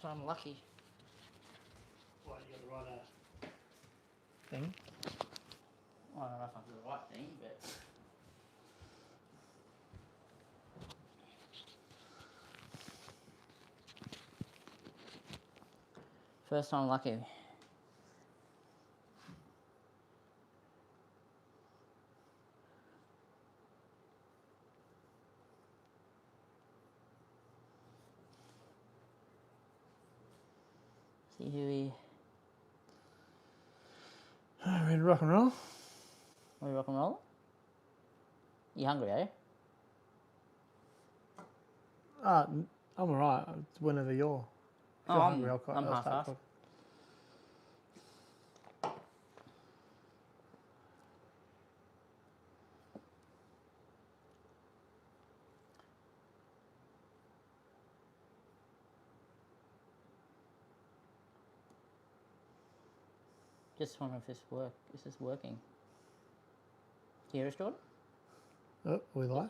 time lucky. What, you got the right thing? Well, I don't know if I do the right thing, but... First time lucky. See who we... Ready to rock and roll? Are we rock and roll? You hungry, eh? I'm alright. It's whenever you're hungry. I'm I'll half start half. cooking. Just wondering if this is working. Can you hear us, Jordan? Oh, are we live?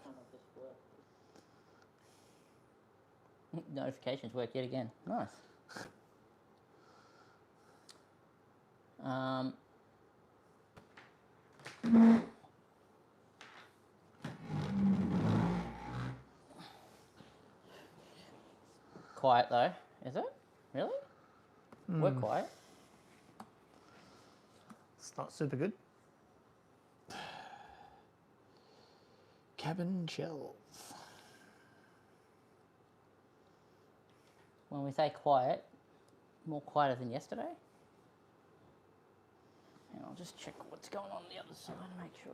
Notifications work yet again. Nice. Quiet though, is it? Really? We're quiet. It's not super good. Cabin shelves. When we say quiet, more quieter than yesterday. And I'll just check what's going on the other side to make sure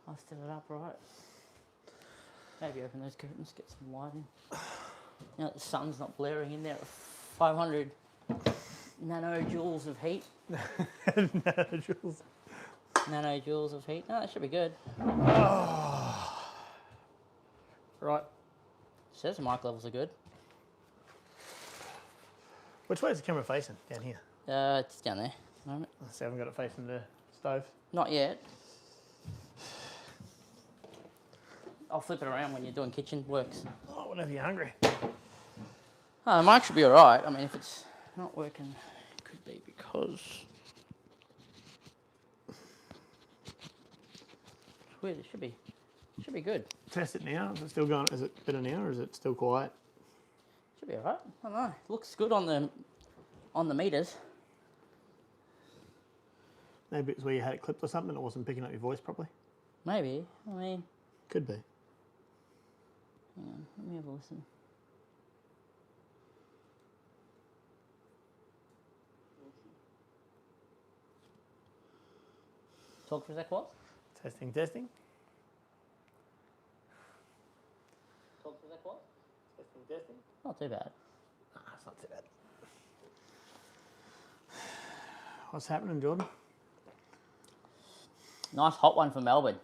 I've set it up right. Maybe open those curtains, get some light in. Now the sun's not blaring in there at 500 nanojoules of heat. Nanojoules. Nanojoules of heat. No, that should be good. Right. Says the mic levels are good. Which way is the camera facing? Down here. It's down there at the moment. So I haven't got it facing the stove. Not yet. I'll flip it around when you're doing kitchen works. Oh, whenever you're hungry. Oh, the mic should be alright. I mean, if it's not working, it could be because... It's weird, it should be good. Test it now. Is it still going? Is it better now or is it still quiet? Should be alright. I don't know. It looks good on the meters. Maybe it's where you had it clipped or something and it wasn't picking up your voice properly. Maybe. I mean... Could be. Hang on, let me have a listen. Talk for a sec, what? Testing, testing. Talk for a sec, what? Testing, testing. Not too bad. Nah, it's not too bad. What's happening, Jordan? Nice hot one for Melbourne.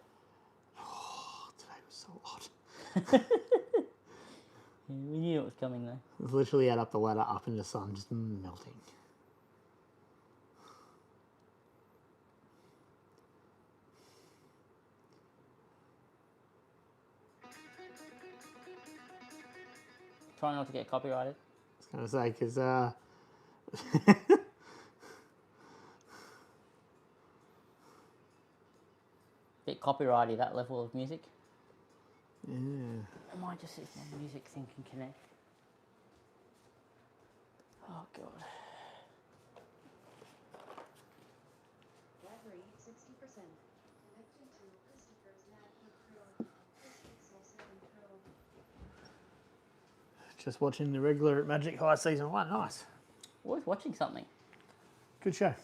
Oh, today was so hot. We knew it was coming though. It was literally out up the ladder, up in the sun, just melting. Try not to get copyrighted. I was going to say, because... Bit copyrighty, that level of music. Yeah. I might just see if my music thing can connect. Oh god. Battery 60%. Connected to Christopher's MacBook Pro. Pixel 7 Pro. Just watching the regular Magic High Season 1. Nice. Always watching something. Good show.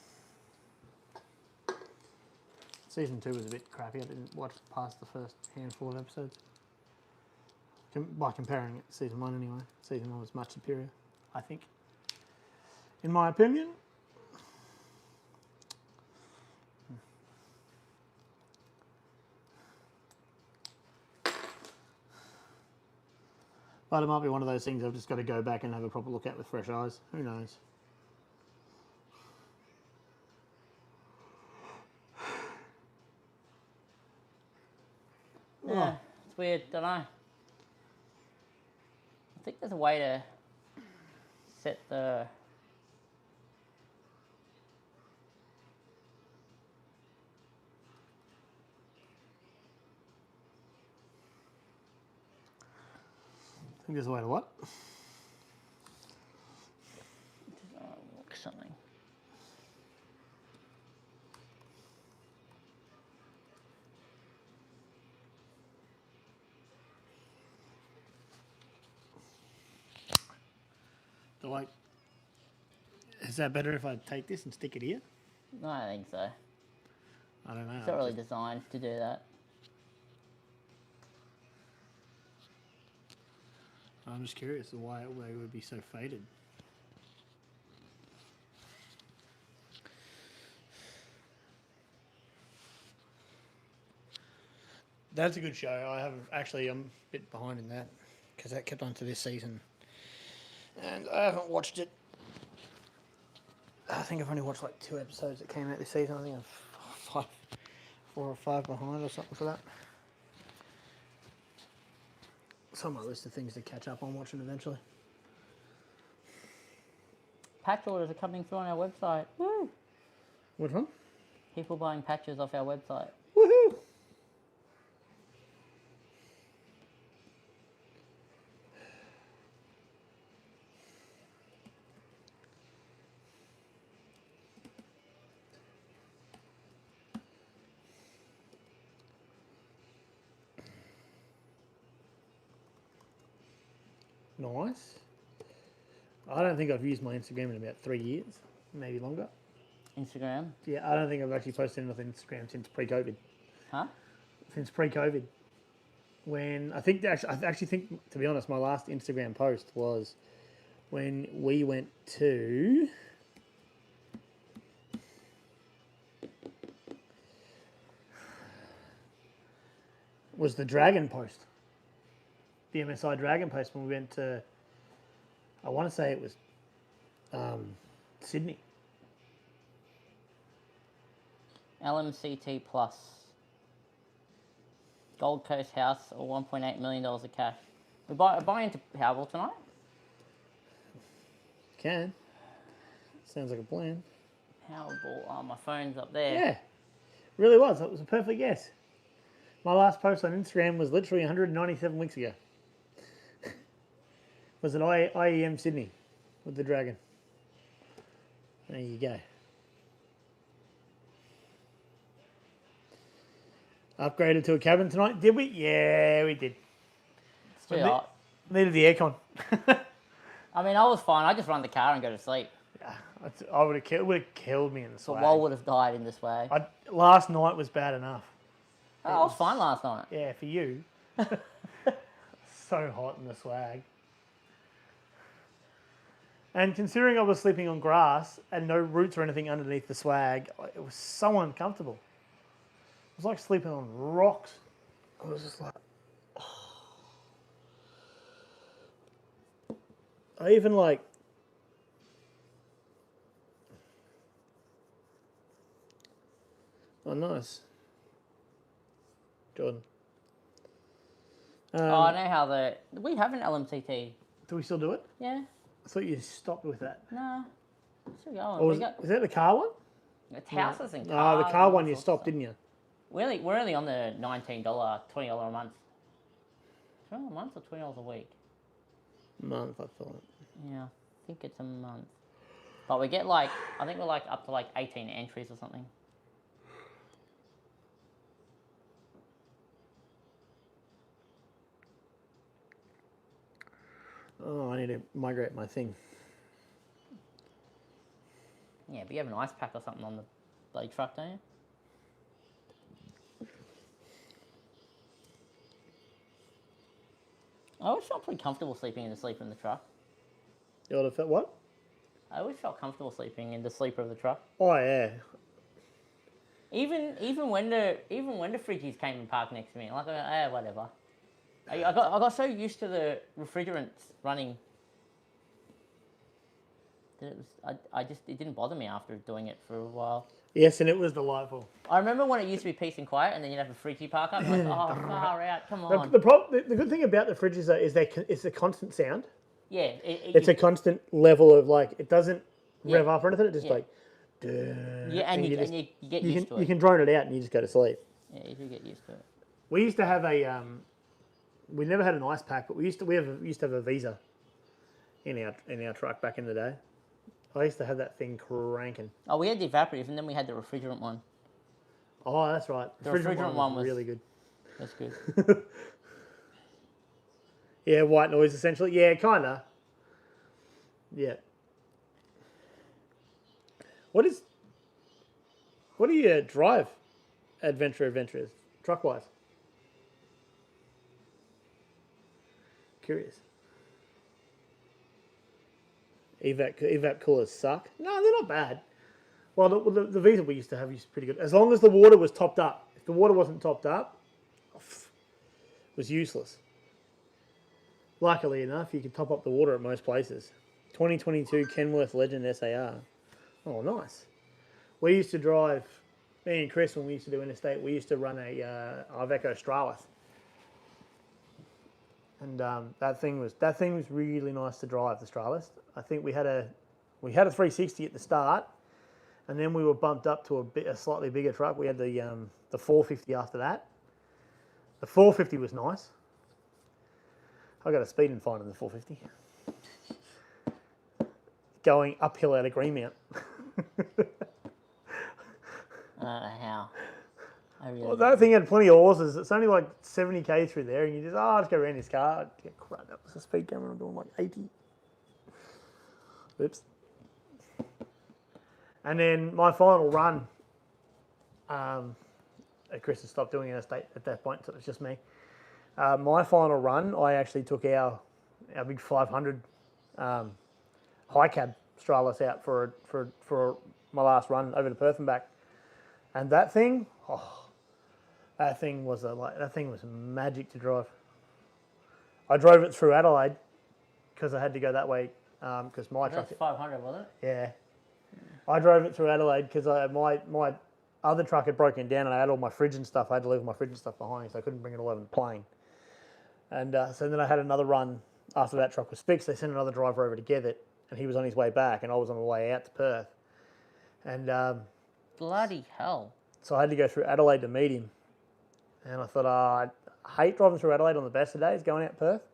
Season 2 was a bit crappy. I didn't watch past the first handful of episodes. By comparing it to Season 1 anyway. Season 1 was much superior, I think. In my opinion. But it might be one of those things I've just got to go back and have a proper look at with fresh eyes. Who knows? Yeah, it's weird, don't know. I think there's a way to set the... I think there's a way to what? Look something. Like, is that better if I take this and stick it here? No, I don't think so. I don't know. It's not really designed to do that. I'm just curious why it would be so faded. That's a good show. I'm a bit behind in that because that kept on to this season. And I haven't watched it. I think I've only watched like 2 episodes that came out this season. I think I'm 4 or 5 behind or something for that. It's on my list of things to catch up on watching eventually. Patch orders are coming through on our website. Woo! Which one? People buying patches off our website. Woohoo! Nice. I don't think I've used my Instagram in about 3 years, maybe longer. Instagram? Yeah, I don't think I've actually posted anything on Instagram since pre-COVID. Huh? Since pre-COVID. When I actually think, to be honest, my last Instagram post was when we went to was the Dragon post. The MSI Dragon post when we went to, I want to say it was Sydney. LMCT Plus. Gold Coast house or $1.8 million of cash. We're buying into Powerball tonight? Can. Sounds like a plan. Powerball. Oh, my phone's up there. Yeah. Really was. It was a perfect guess. My last post on Instagram was literally 197 weeks ago. Was at IEM Sydney with the Dragon. There you go. Upgraded to a cabin tonight, did we? Yeah, we did. It's too hot. Needed the aircon. I mean, I was fine. I just run the car and go to sleep. Yeah, I would have killed me in the But swag. Wall would have died in this way. Last night was bad enough. I was fine last night. Yeah, for you. So hot in the swag. And considering I was sleeping on grass and no roots or anything underneath the swag, it was so uncomfortable. It was like sleeping on rocks. I was just like... I even like... Oh, nice. Jordan. Oh, I know how we have an LMCT. Do we still do it? Yeah. I thought you stopped with that. No. Still going. Or is that the car one? It's houses and Oh, cars. the car and one all you sorts of stopped, stuff. didn't you? We're only on the $19, $20 a month. $20 a month or $20 a week? Month, I thought. Yeah, I think it's a month. But we get I think we're up to 18 entries or something. Oh, I need to migrate my thing. Yeah, but you have an ice pack or something on the bloody truck, don't you? I always felt pretty comfortable sleeping in the sleeper in the truck. You ought to fit what? I always felt comfortable sleeping in the sleeper of the truck. Oh, yeah. Even when the fridgies came and parked next to me, I go, whatever. I got so used to the refrigerants running that it didn't bother me after doing it for a while. Yes, and it was delightful. I remember when it used to be peace and quiet, and then you'd have a fridgie park up. And like, oh, far out, come on. The good thing about the fridges though is it's a constant sound. Yeah, It's a constant level of like it doesn't rev Yeah. up or anything. It just Yeah. like yeah, and you get used to you it. can drone it out and you just go to sleep. Yeah, you do get used to it. We used to have a we never had an ice pack, but we used to have a Visa in our truck back in the day. I used to have that thing cranking. Oh, we had the evaporative, and then we had the refrigerant one. Oh, that's right. The refrigerant one was really good. That's good. Yeah, white noise essentially. Yeah, kinda. Yeah. What do you drive adventurers truck wise? Curious. Evap coolers suck. No, they're not bad. Well, the Visa we used to have used pretty good. As long as the water was topped up. If the water wasn't topped up, it was useless. Luckily enough, you could top up the water at most places. 2022 Kenworth Legend SAR. Oh, nice. We used to drive, me and Chris, when we used to do interstate, we used to run a Iveco Stralis. And that thing was really nice to drive, the Stralis. I think we had a 360 at the start, and then we were bumped up to a slightly bigger truck. We had the 450 after that. The 450 was nice. I got a speeding fine in the 450. Going uphill out of Greenmount. I don't know how. Well, that thing had plenty of horses. It's only like 70k through there, and you just, I'll just go around this car. Yeah, crap, that was the speed camera. I'm doing like 80. Oops. And then my final run, Chris had stopped doing interstate at that point, so it was just me. My final run, I actually took our big 500 high cab Stralis out for my last run over to Perth and back, and that thing was magic to drive. I drove it through Adelaide because I had to go that way because my truck. That's 500, wasn't it? Yeah, I drove it through Adelaide because my other truck had broken down and I had all my fridge and stuff. I had to leave my fridge and stuff behind, so I couldn't bring it all over the plane. And so then I had another run after that truck was fixed. They sent another driver over to get it, and he was on his way back, and I was on my way out to Perth. And Bloody hell. so I had to go through Adelaide to meet him. And I thought, I hate driving through Adelaide on the best of days going out Perth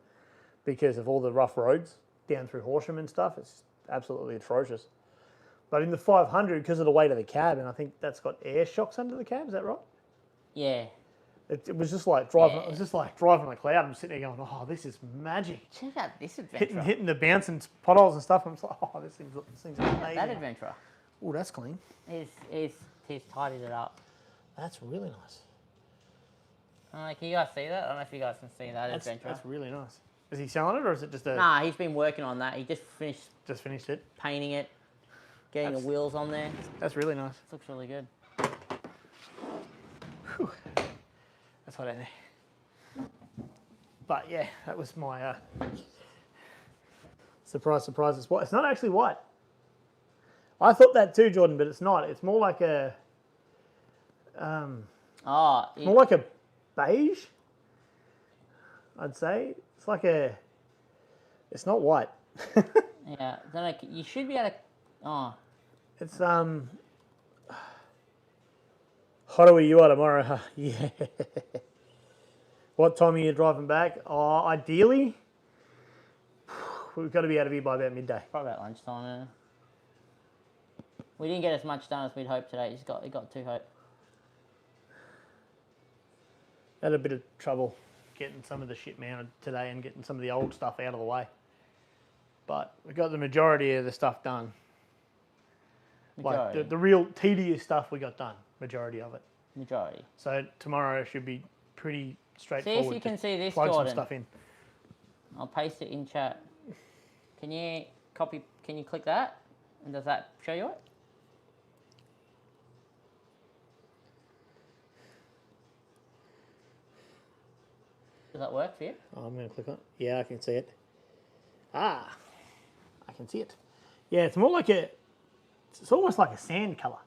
because of all the rough roads down through Horsham and stuff. It's absolutely atrocious. But in the 500, because of the weight of the cab, and I think that's got air shocks under the cab, is that right? Yeah. It was just like driving. It was just like driving on a cloud. I'm sitting there going, "Oh, this is magic." Check out this adventure. Hitting the bouncing potholes and stuff. I'm just like, "Oh, this thing's amazing." That adventure. Oh, that's clean. He's tidied it up. That's really nice. Can you guys see that? I don't know if you guys can see that adventure. That's really nice. Is he selling it or is it just a? Nah, he's been working on that. He just finished it. painting it, getting the wheels on there. That's really nice. This looks really good. Whew. That's hot out there. But yeah, that was my surprise. It's white. It's not actually white. I thought that too, Jordan, but it's not. It's more like a more like a beige. I'd say it's like a. It's not white. Yeah, then you should be able to. Oh, It's How do you are tomorrow? Huh? Yeah. What time are you driving back? Ideally, we've got to be out of here by about midday. probably about lunchtime. Yeah. We didn't get as much done as we'd hoped today. It got too hot. Had a bit of trouble getting some of the shit mounted today and getting some of the old stuff out of the way. But we got the majority of the stuff done. Majority. Like the real tedious stuff we got done. Majority of it. Majority. So tomorrow should be pretty See straightforward. if you can see this, Plug Jordan. some stuff in. I'll paste it in chat. Can you copy? Can you click that? And does that show you it? Does that work for you? Oh, I'm going to click on it. Yeah, I can see it. I can see it. Yeah, it's more like it's almost like a sand colour.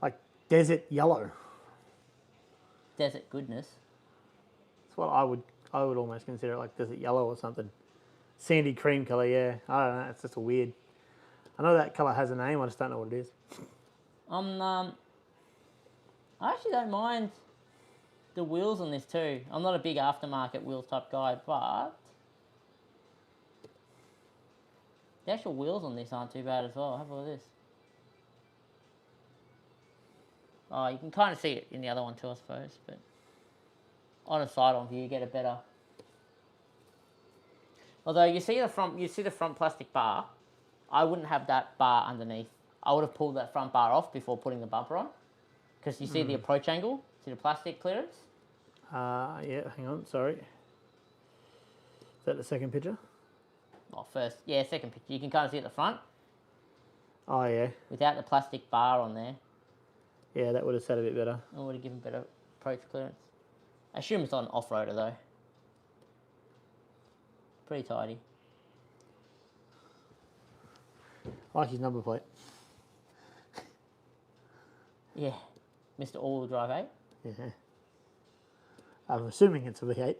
Like desert yellow. Desert goodness. That's what I would almost consider it, like desert yellow or something. Sandy cream colour, yeah. I don't know, it's just a weird. I know that colour has a name, I just don't know what it is. I actually don't mind the wheels on this too. I'm not a big aftermarket wheels type guy, but the actual wheels on this aren't too bad as well. Have a look at this. Oh, you can kind of see it in the other one too, I suppose, but on a side-on view, you get a better. Although you see the front plastic bar. I wouldn't have that bar underneath. I would have pulled that front bar off before putting the bumper on, because you see the approach angle, see the plastic clearance. Yeah, hang on, sorry. Is that the second picture? Oh, first, yeah, second picture. You can kind of see at the front Oh, yeah. without the plastic bar on there. Yeah, that would have sat a bit better. It would have given better approach clearance. I assume it's on off-roader though. Pretty tidy. I like his number plate. Yeah, Mr. All-Wheel Drive 8. Yeah. I'm assuming it's a V8.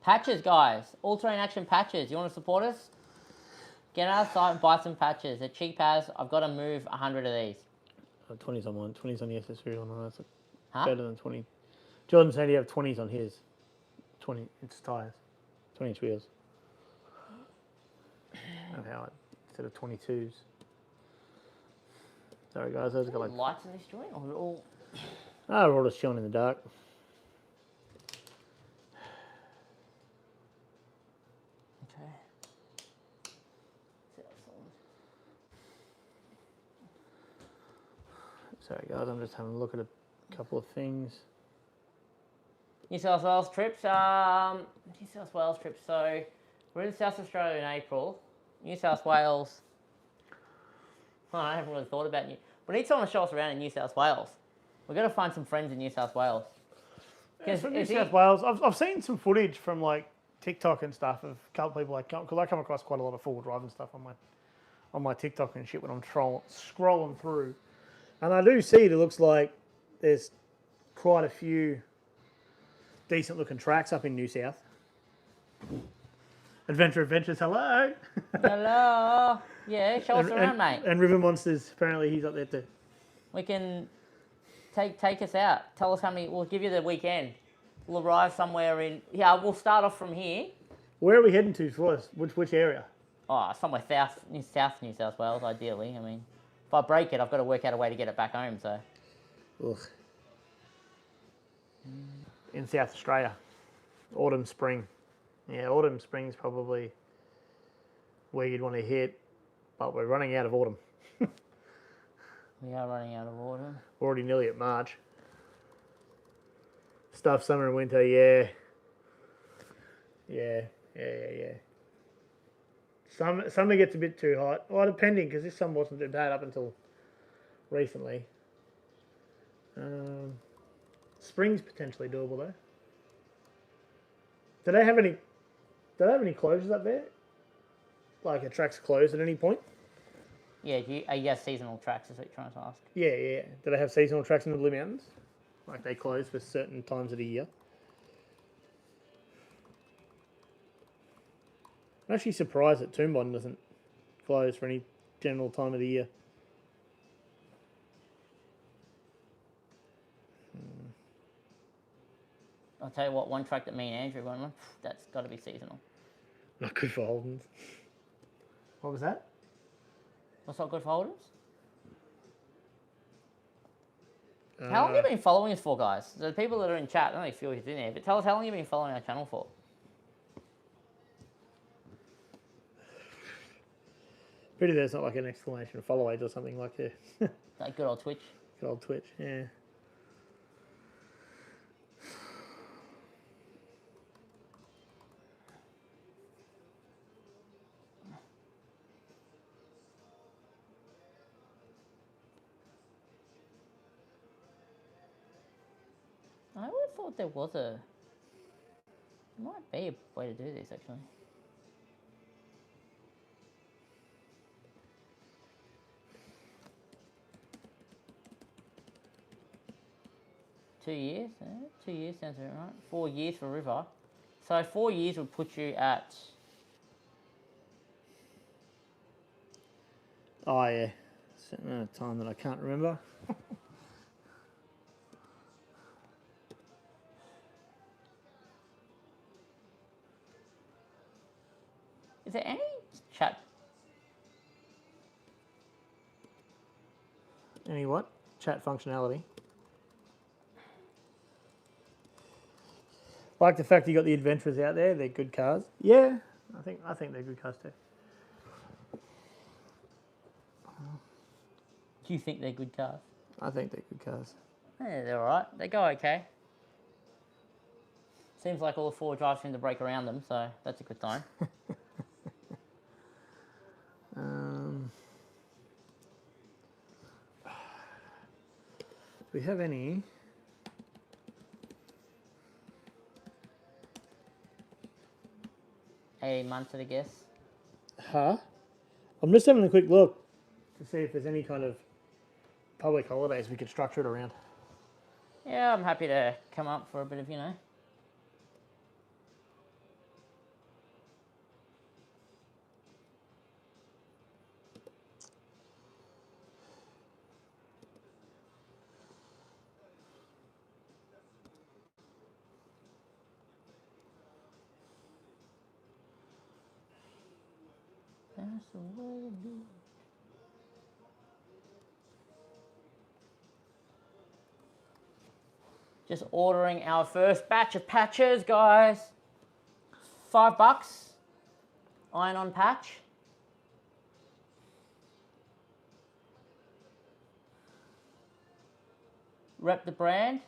Patches, guys. All-terrain action patches. You want to support us? Get out of sight and buy some patches. They're cheap as. I've got to move 100 of these. 20's on mine. 20's on the SS3 one. That's Huh? better than 20. Jordan said he have 20s on his. 20-inch tyres. 20-inch wheels. And how instead of 22s. Sorry guys, I just got like... Lights in this joint? Or all... Ah, we're all just chilling in the dark. Okay. Sorry guys, I'm just having a look at a couple of things. New South Wales trips. New South Wales trips. So we're in South Australia in April. New South Wales. Oh, I haven't really thought about New. We need someone to show us around in New South Wales. We're gonna find some friends in New South Wales. Yeah, from New South Wales, I've seen some footage from like TikTok and stuff of a couple people like because I come across quite a lot of four-wheel drive and stuff on my TikTok and shit when I'm scrolling through, and I do see it looks like there's quite a few decent looking tracks up in New South. Adventures, hello. Hello. Yeah, show us around, mate. And River Monsters, apparently he's up there too. We can take us out. Tell us how many. We'll give you the weekend. We'll arrive somewhere in. Yeah, we'll start off from here. Where are we heading to first? Which area? Oh, somewhere south New South Wales, ideally. I mean, if I break it, I've got to work out a way to get it back home. So. Ugh. In South Australia, autumn, spring. Yeah, autumn, spring's probably where you'd want to hit, but we're running out of autumn. We are running out of autumn. We're already nearly at March. Stuff summer and winter, yeah. Summer gets a bit too hot. Well, depending, because this summer wasn't too bad up until recently. Spring's potentially doable though. Do they have any closures up there? Like a track's closed at any point? Yeah, you have seasonal tracks, is what you're trying to ask. Yeah. Do they have seasonal tracks in the Blue Mountains? Like they close for certain times of the year? I'm actually surprised that Toonbon doesn't close for any general time of the year. I'll tell you what, one track that me and Andrew went on, that's got to be seasonal. Not good for Holdens. What was that? What's not good for Holdens? How long have you been following us for, guys? The people that are in chat, I don't know if you're in there, but tell us how long you've been following our channel for. Pretty there's not like an exclamation follow age or something like that. Like good old Twitch. Good old Twitch, yeah. I would have thought there was a... There might be a way to do this, actually. Two years? 2 years sounds about right. 4 years for River. So 4 years would put you at... Oh, yeah. Certain amount of time that I can't remember. Is there any chat? Any what? Chat functionality. Like the fact you got the Adventurers out there, they're good cars. Yeah, I think they're good cars too. Do you think they're good cars? I think they're good cars. Yeah, they're alright. They go okay. Seems like all the four drives seem to break around them, so that's a good sign. Do we have any? 18 months at a guess. Huh? I'm just having a quick look to see if there's any kind of public holidays we could structure it around. Yeah, I'm happy to come up for a bit of, you know. That's the way to do it. Just ordering our first batch of patches, guys. $5. Iron-on patch. Rep the brand.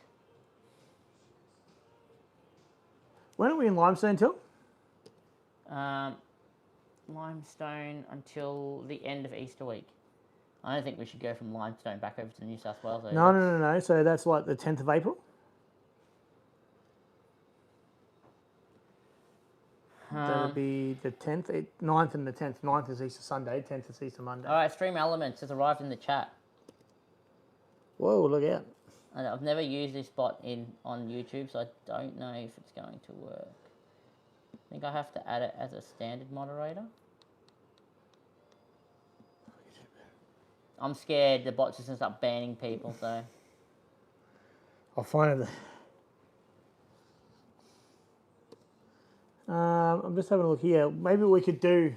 When are we in Limestone till? Limestone until the end of Easter week. I don't think we should go from Limestone back over to New South Wales. No. So that's like the 10th of April? That would be the 10th, 9th and the 10th. 9th is Easter Sunday, 10th is Easter Monday. All right, Stream Elements has arrived in the chat. Whoa, look out. I've never used this bot on YouTube, so I don't know if it's going to work. I think I have to add it as a standard moderator. I'm scared the bot's just going to start banning people, so... I'll find it. I'm just having a look here. Maybe we could do...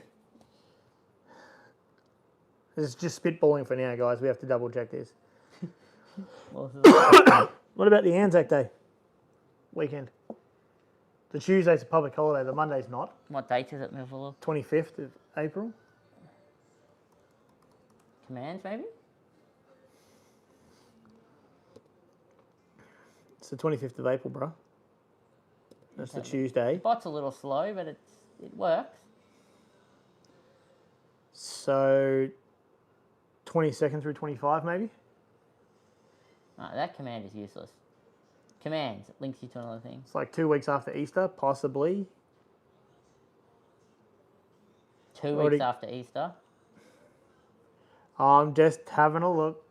This is just spitballing for now, guys. We have to double check this. What about the Anzac Day weekend? The Tuesday's a public holiday. The Monday's not. What date is it, Millville? 25th of April. Commands, maybe? It's the 25th of April, bro. That's the Tuesday. The bot's a little slow, but it works. So 22nd through 25, maybe? That command is useless. Commands, it links you to another thing. It's like 2 weeks after Easter, possibly. 2 weeks after Easter. I'm just having a look.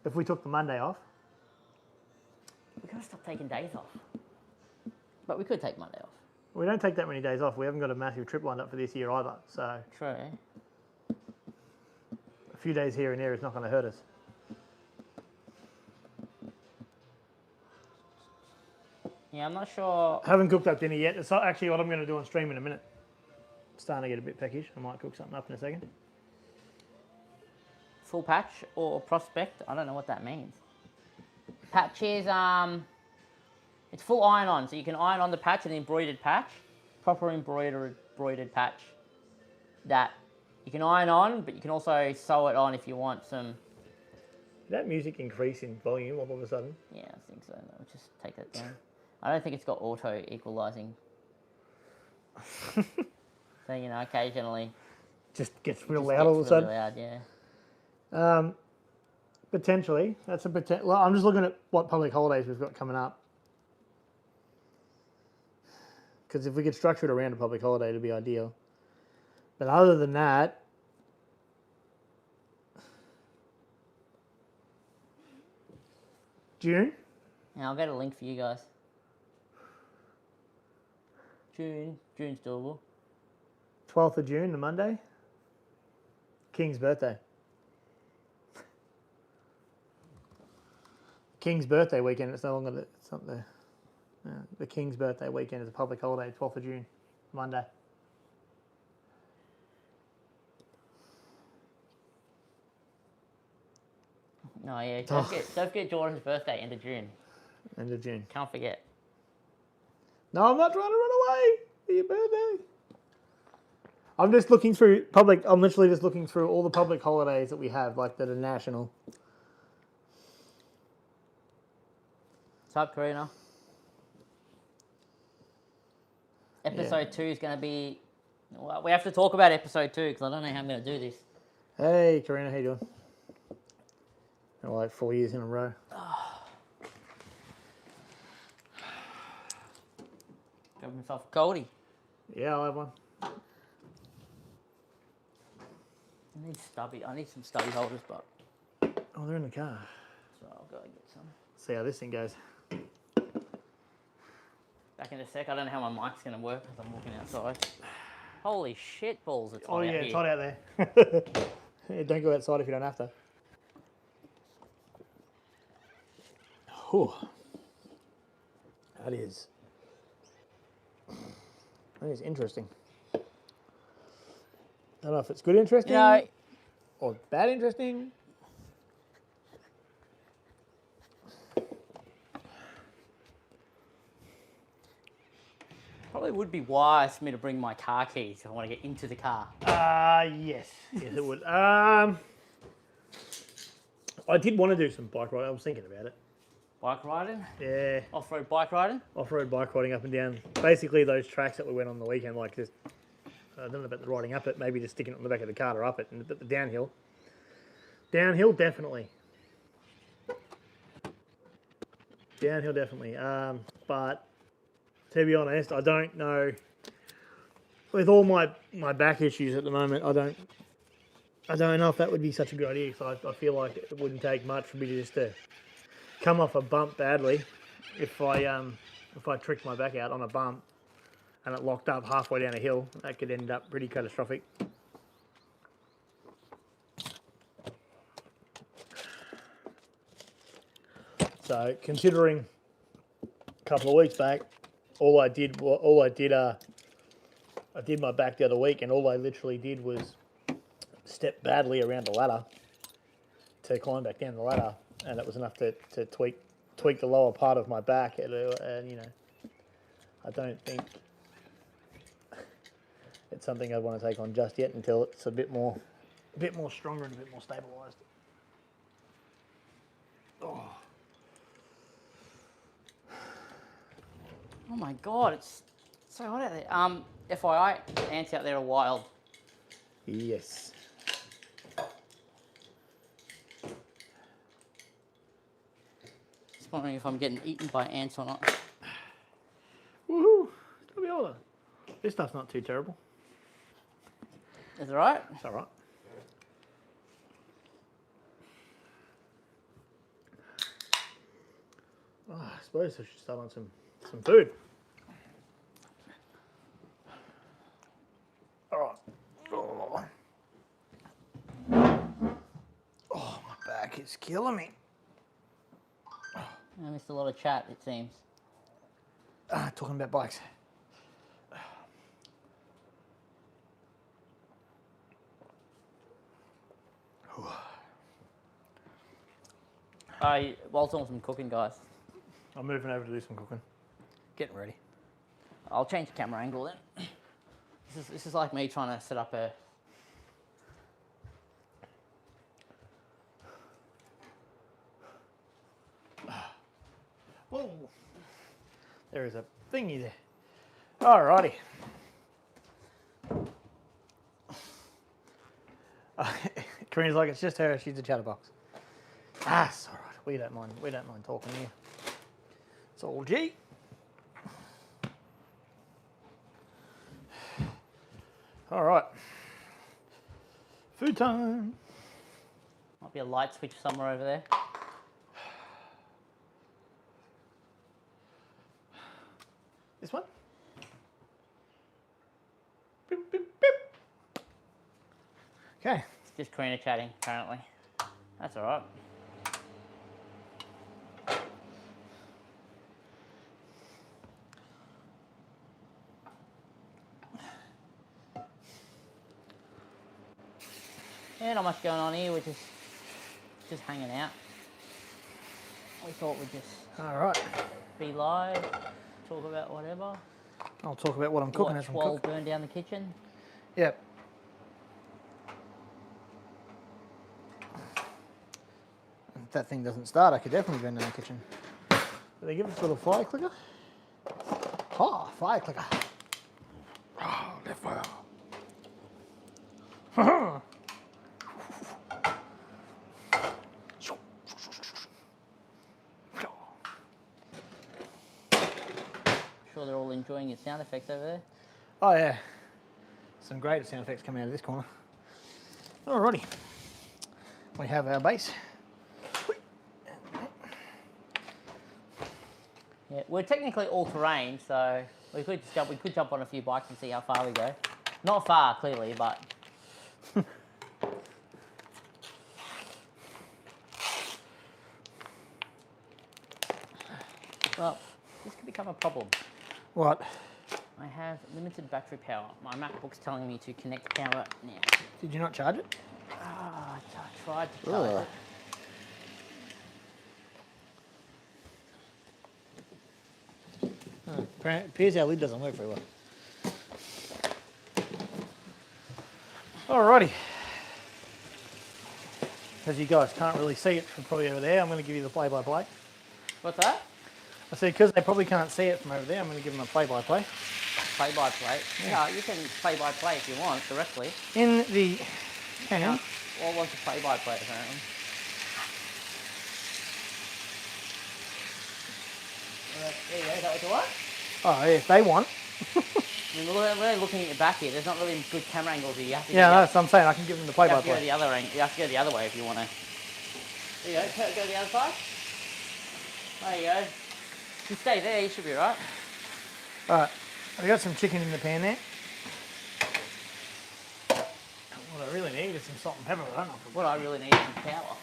If we took the Monday off. We've got to stop taking days off. But we could take Monday off. We don't take that many days off. We haven't got a massive trip lined up for this year either. So True. a few days here and there is not going to hurt us. Yeah, I'm not sure. Haven't cooked up dinner yet. It's actually what I'm going to do on stream in a minute. Starting to get a bit peckish. I might cook something up in a second. full patch or prospect. I don't know what that means. Patch is it's full iron-on, so you can iron on the patch and the embroidered patch, proper embroidered patch. That you can iron on, but you can also sew it on if you want some. Did that music increase in volume all of a sudden? Yeah, I think so. I'll just take that down. I don't think it's got auto equalizing. So occasionally. Just gets real Just loud gets all of a sudden. Really loud, yeah. Potentially, that's a potential. Well, I'm just looking at what public holidays we've got coming up. Because if we could structure it around a public holiday, it'd be ideal. But other than that, June. Yeah, I'll get a link for you guys. June's doable. 12th of June, the Monday. King's birthday. King's birthday weekend. It's no longer it's not the King's birthday weekend is a public holiday. 12th of June, Monday. Oh yeah, don't forget Jordan's birthday, end of June. End of June. Can't forget. No, I'm not trying to run away for your birthday. I'm just looking through public. I'm literally just looking through all the public holidays that we have, like that are national. What's up, Karina? Episode 2 is going to be. Well, we have to talk about episode 2 because I don't know how I'm going to do this. Hey, Karina, how you doing? Like 4 years in a row. Got myself a coldie. Yeah, I'll have one. I need some stubby holders, but. Oh, they're in the car. So I'll go and get some. See how this thing goes. Back in a sec. I don't know how my mic's going to work because I'm walking outside. Holy shit balls, it's hot Oh, yeah, out here. it's hot out there. Yeah, don't go outside if you don't have to. Whew. That is interesting. I don't know if it's good interesting or bad interesting. Probably would be wise for me to bring my car keys if I want to get into the car. Yes. Yes, it would. I did want to do some bike riding. I was thinking about it. Bike riding? Yeah. Off-road bike riding? Off-road bike riding up and down. Basically, those tracks that we went on the weekend, like just, I don't know about the riding up it, maybe just sticking it on the back of the car or up it, but the downhill. Downhill, definitely. Downhill, definitely. But to be honest, I don't know. With all my back issues at the moment, I don't know if that would be such a good idea. So I feel like it wouldn't take much for me to just to come off a bump badly. If I tricked my back out on a bump and it locked up halfway down a hill, that could end up pretty catastrophic. So considering a couple of weeks back, I did my back the other week, and all I literally did was step badly around the ladder to climb back down the ladder, and it was enough to tweak the lower part of my back. And I don't think it's something I want to take on just yet until it's a bit more stronger and a bit more stabilised. Oh my god, it's so hot out there. FYI, ants out there are wild. Yes. Just wondering if I'm getting eaten by ants or not. Woohoo! It'll be all right. This stuff's not too terrible. Is it right? It's all right. Oh, I suppose I should start on some food. All right. Oh, my back is killing me. I missed a lot of chat, it seems. Talking about bikes. While doing some cooking, guys, I'm moving over to do some cooking. Getting ready. I'll change the camera angle then. This is like me trying to set up a. Whoa. There is a thingy there. Alrighty. Karina's like, it's just her, she's a chatterbox. Ah, it's alright. We don't mind talking here. It's all G. Alright. Food time. Might be a light switch somewhere over there. This one? Boop, boop, boop. Okay. It's just Karina chatting, apparently. That's alright. Yeah, not much going on here. We're just hanging out. We thought we'd just Alright. be live, talk about whatever. I'll talk about what I'm cooking Watch as I'm while cooking. burn down the kitchen. Yep. If that thing doesn't start, I could definitely burn down the kitchen. Do they give us a little fire clicker? Oh, fire clicker. Oh, that fire. Sure they're all enjoying your sound effects over there. Oh yeah. Some great sound effects coming out of this corner. Alrighty. We have our base. Yeah, we're technically all terrain, so we could jump on a few bikes and see how far we go. Not far, clearly, but well, this could become a problem. What? I have limited battery power. My MacBook's telling me to connect power now. Did you not charge it? I tried to charge it. Oh, appears our lid doesn't work very well. Alrighty. As you guys can't really see it from probably over there, I'm going to give you the play-by-play. What's that? I said because they probably can't see it from over there, I'm going to give them a play-by-play. Play-by-play? Yeah, you can play-by-play if you want, directly. In the... Hang on. What was the play-by-play, apparently? There you go, is that what you want? Oh, yeah, if they want. I mean, we're looking at your back here. There's not really good camera angles here. You have to Yeah, that's what I'm saying. I can give them the you have to go play-by-play. the other angle. You have to go the other way if you want to. There you go. Go the other side. There you go. You stay there. You should be right. Alright, I've got some chicken in the pan there. What I really need is some salt and pepper. I don't know. What I really need is some power.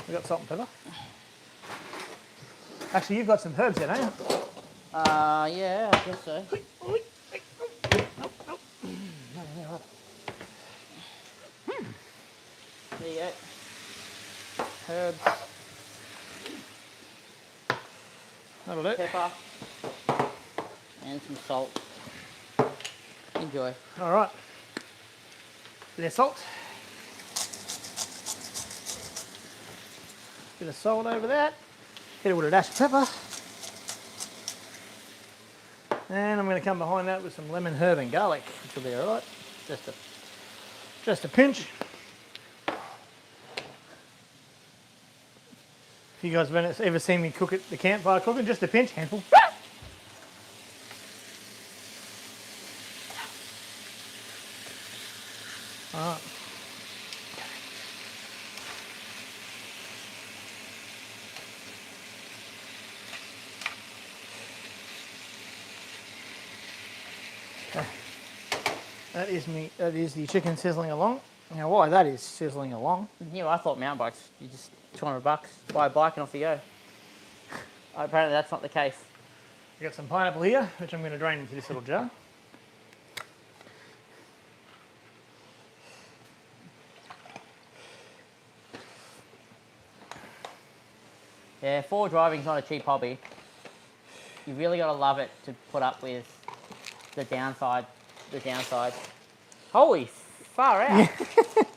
We got salt and pepper. Actually, you've got some herbs there, don't you? Yeah, I guess so. There you go. Herbs, That'll do. pepper, and some salt. Enjoy. All right. Bit of salt. Bit of salt over that. Hit it with a dash of pepper. And I'm going to come behind that with some lemon, herb and garlic, which will be all right. Just a pinch. If you guys have ever seen me cook at the campfire cooking, just a pinch, handful. All right. That is the chicken sizzling along. Now why that is sizzling along. Yeah, I thought mountain bikes, you just $200, buy a bike and off you go. Apparently that's not the case. I've got some pineapple here, which I'm going to drain into this little jar. Yeah, 4 driving's not a cheap hobby. You really got to love it to put up with the downside. The downside. Holy far out.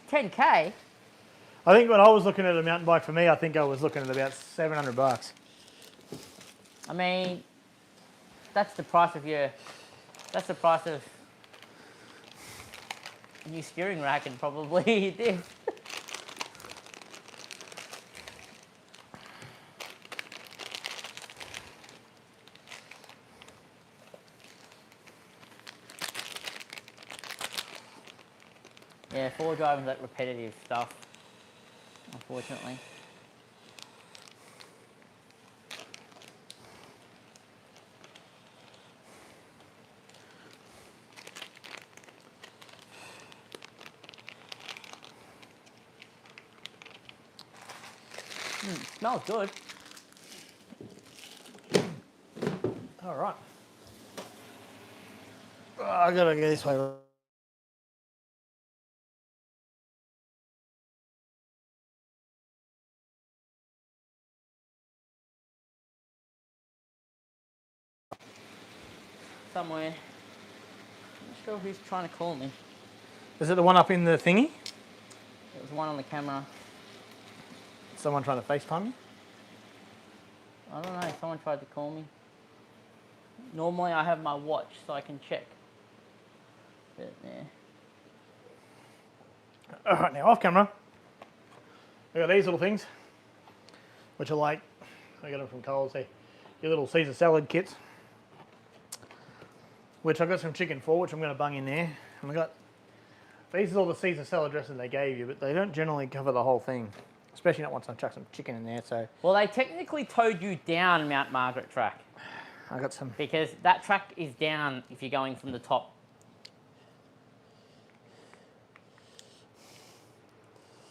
10K. I think when I was looking at a mountain bike for me, I think I was looking at about $700. I mean, that's the price of your. That's the price of a new steering rack and probably this. Yeah, 4 driving's that repetitive stuff, unfortunately. Smells good. All right. Oh, I gotta go this way. Somewhere. Not sure who's trying to call me. Is it the one up in the thingy? It was one on the camera. Someone trying to FaceTime you? I don't know, someone tried to call me. Normally I have my watch so I can check. But yeah. All right, now off camera. I got these little things, which are like, I got them from Coles, your little Caesar salad kits, which I got some chicken for, which I'm going to bung in there. And I got, these are all the Caesar salad dressing they gave you, but they don't generally cover the whole thing, especially not once I chuck some chicken in there. So Well, they technically towed you down Mount Margaret track I got some. because that track is down if you're going from the top.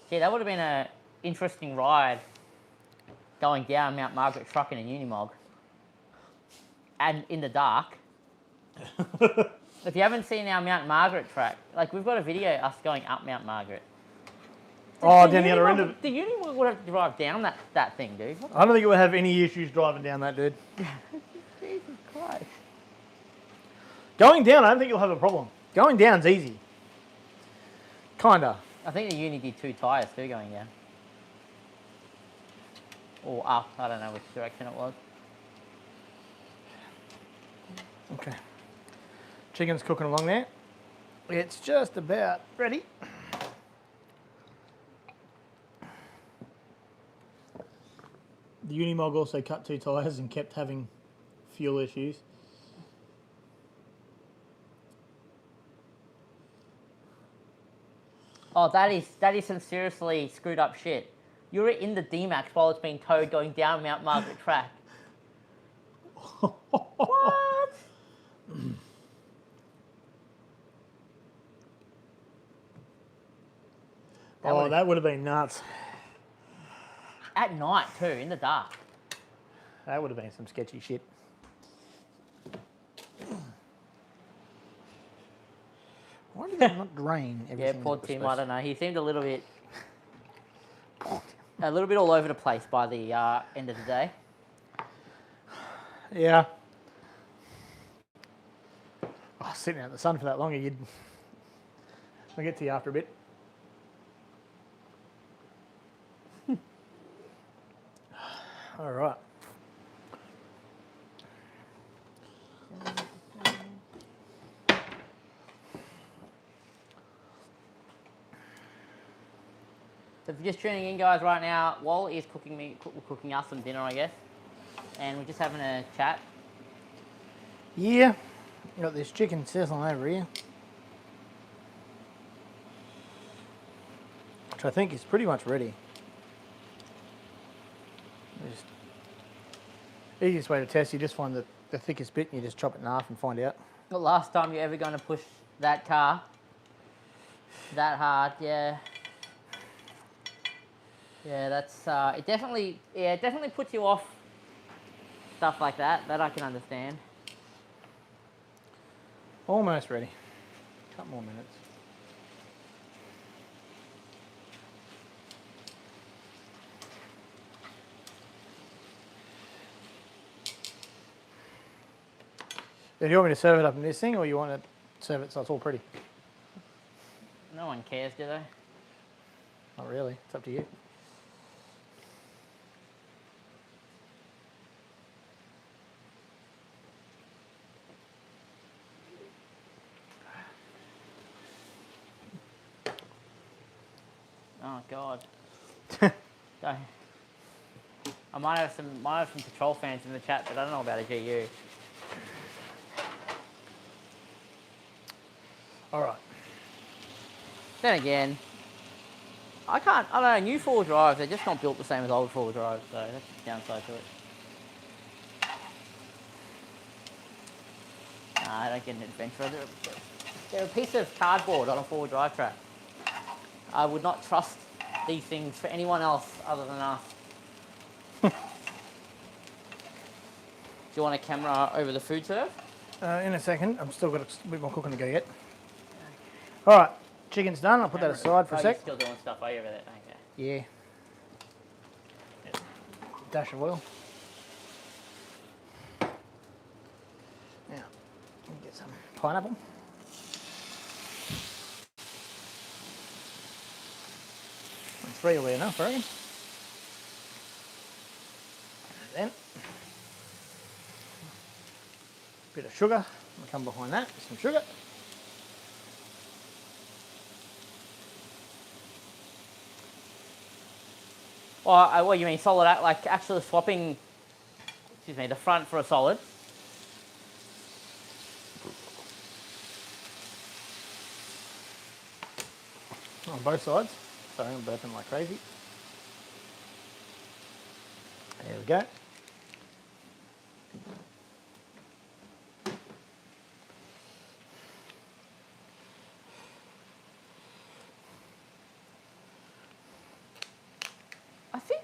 Gee, that would have been an interesting ride going down Mount Margaret truck in a Unimog. And in the dark. If you haven't seen our Mount Margaret track, like we've got a video of us going up Mount Margaret. Oh, down the other end of it. The Unimog would have to drive down that thing, dude. I don't think it would have any issues driving down that, dude. Jesus Christ. Going down, I don't think you'll have a problem. Going down's easy. Kinda. I think the Uni did 2 tyres too going down. Or up, I don't know which direction it was. Okay. Chicken's cooking along there. It's just about ready. The Unimog also cut 2 tyres and kept having fuel issues. Oh, that is some seriously screwed up shit. You're in the D-Max while it's being towed going down Mount Margaret track. What? That would have been nuts. At night too, in the dark. That would have been some sketchy shit. Why did it not drain everything? Yeah, poor Tim, I don't know. He seemed a little bit all over the place by the end of the day. Yeah. Oh, sitting out in the sun for that long, I'll get to you after a bit. All right. So if you're just tuning in, guys, right now, Wall is cooking us some dinner, I guess, and we're just having a chat. Yeah. Got this chicken sizzling over here, which I think is pretty much ready. Just easiest way to test, you just find the thickest bit and you just chop it in half and find out. The last time you're ever going to push that car that hard, yeah. Yeah, that's it definitely puts you off stuff like that. That I can understand. Almost ready. A couple more minutes. Do you want me to serve it up in this thing, or you want to serve it so it's all pretty? No one cares, do they? Not really. It's up to you. Oh God. Don't. I might have some patrol fans in the chat, but I don't know about a GU. All right. Then again, I don't know, new four-wheel drives, they're just not built the same as old four-wheel drives, so that's the downside to it. Nah, I don't get an adventure. They're a piece of cardboard on a four-wheel drive track. I would not trust these things for anyone else other than us. Do you want a camera over the food serve? In a second. I've still got a bit more cooking to go yet. All right. Chicken's done. I'll put that aside for a sec. You're still doing stuff over there, don't you? Yeah. Dash of oil. Now, let me get some pineapple. And 3 will be enough, I reckon. And then, a bit of sugar. I'll come behind that with some sugar. Well, what you mean solid, like actually swapping, excuse me, the front for a solid? On both sides. Sorry, I'm burping like crazy. There we go. I think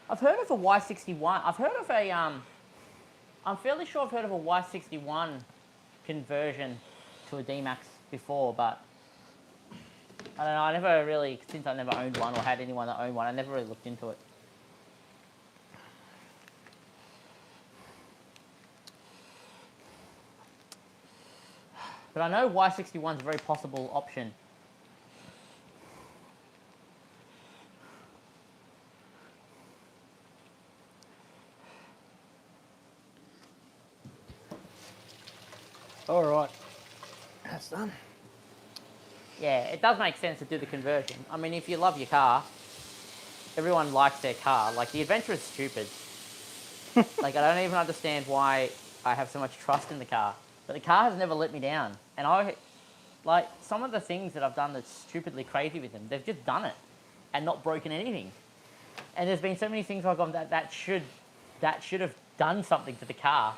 I've heard of a Y61. I've heard of a I'm fairly sure I've heard of a Y61 conversion to a D-Max before, but I don't know. I never really, since I never owned one or had anyone that owned one, I never really looked into it. But I know Y61 is a very possible option. All right, that's done. Yeah, it does make sense to do the conversion. I mean, if you love your car, everyone likes their car. Like, the Adventure is stupid. Like, I don't even understand why I have so much trust in the car. But the car has never let me down. And like, some of the things that I've done that's stupidly crazy with them, they've just done it and not broken anything. And there's been so many things I've gone, that should have done something to the car.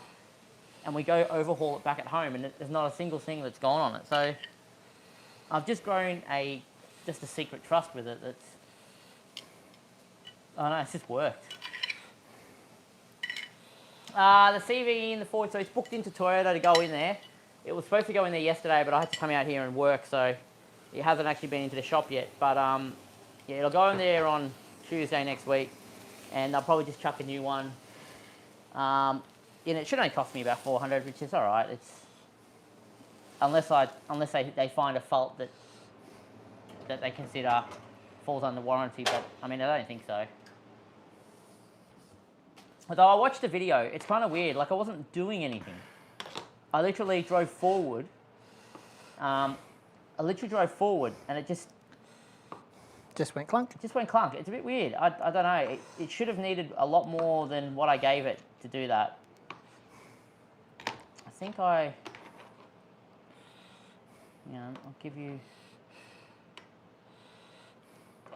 And we go overhaul it back at home, and there's not a single thing that's gone on it. So I've just grown just a secret trust with it that's, oh no, it's just worked. The CV in the Ford, so it's booked into Toyota to go in there. It was supposed to go in there yesterday, but I had to come out here and work, so it hasn't actually been into the shop yet. But yeah, it'll go in there on Tuesday next week, and I'll probably just chuck a new one. And it should only cost me about $400, which is all right. It's unless they find a fault that they consider falls under warranty, but I mean, I don't think so. Although I watched the video, it's kind of weird. Like, I wasn't doing anything. I literally drove forward. And it just went clunk. It just went clunk. It's a bit weird. I don't know. It should have needed a lot more than what I gave it to do that. I think I'll give you...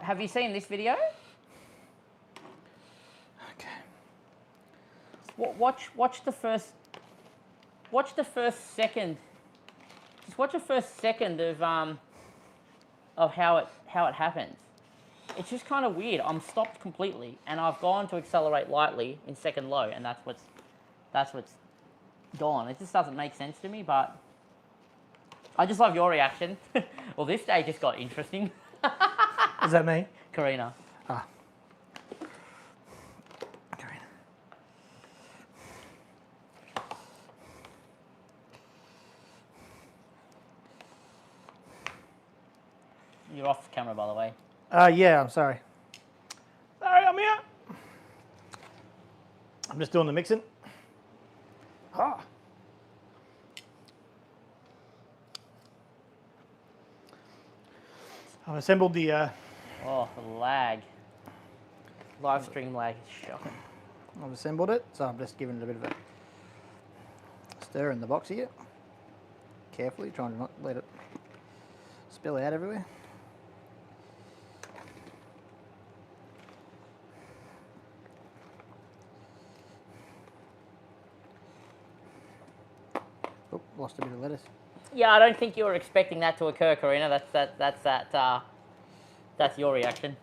Have you seen this video? Okay. Watch the first second. Just watch the first second of how it happens. It's just kind of weird. I'm stopped completely, and I've gone to accelerate lightly in second low, and that's what's gone. It just doesn't make sense to me, but I just love your reaction. Well, this day just got interesting. Is that me? Karina. Ah. Karina. You're off camera, by the way. Yeah, I'm sorry. Sorry, I'm here. I'm just doing the mixing. Ah. I've assembled the. Oh, the lag. Live stream lag is shocking. I've assembled it, so I'm just giving it a bit of a stir in the box here. Carefully, trying to not let it spill out everywhere. Oh, lost a bit of lettuce. Yeah, I don't think you were expecting that to occur, Karina. That's your reaction.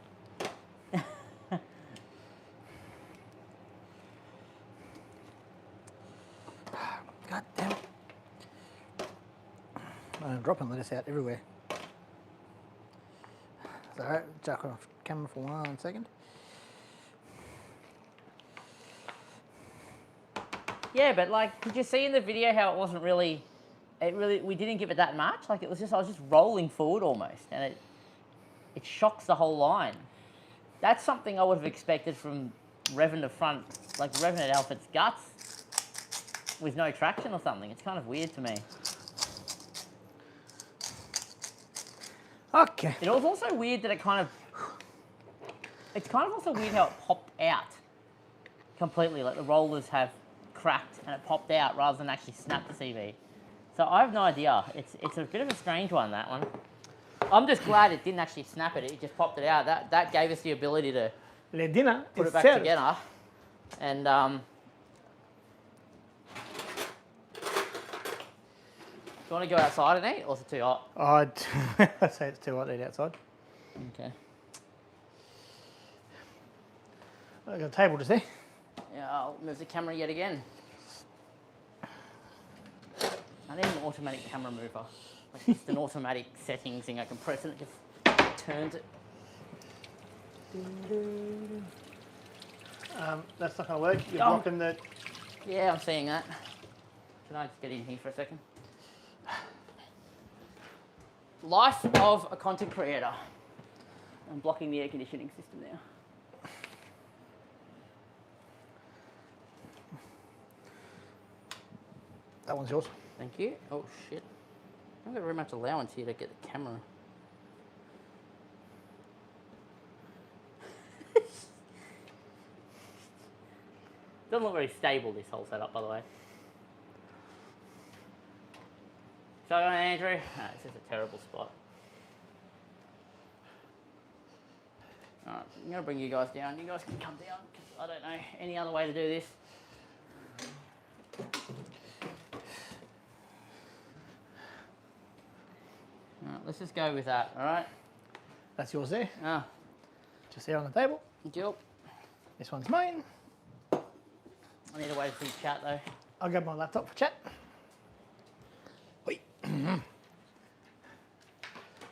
God damn it. I'm dropping lettuce out everywhere. It's alright, chuck off camera for 1 second. Yeah, but like, did you see in the video how it wasn't really, we didn't give it that much? Like it was just, I was just rolling forward almost, and it shocks the whole line. That's something I would have expected from revving the front, like revving at Alfred's guts with no traction or something. It's kind of weird to me. Okay. It was also weird that it's kind of also weird how it popped out completely, like the rollers have cracked and it popped out rather than actually snap the CV. So I have no idea. It's a bit of a strange one, that one. I'm just glad it didn't actually snap it. It just popped it out. That gave us the ability to Le dinner put is it back served. together. And do you want to go outside and eat, or is it too hot? I'd say it's too hot to eat outside. Okay. I've got a table just there. Yeah, I'll move the camera yet again. I need an automatic camera mover. Like just an automatic setting thing I can press and it just turns it. That's not going to work. You're Oh. blocking the... Yeah, I'm seeing that. Can I just get in here for a second? Life of a content creator. I'm blocking the air conditioning system now. That one's yours. Thank you. Oh shit. I don't have very much allowance here to get the camera. Doesn't look very stable, this whole setup, by the way. Shall I go on, Andrew? No, this is a terrible spot. Alright, I'm going to bring you guys down. You guys can come down, because I don't know any other way to do this. Alright, let's just go with that, alright? That's yours there. Ah, Just there on the table. yep. This one's mine. I need a way to see chat, though. I'll grab my laptop for chat. Wait.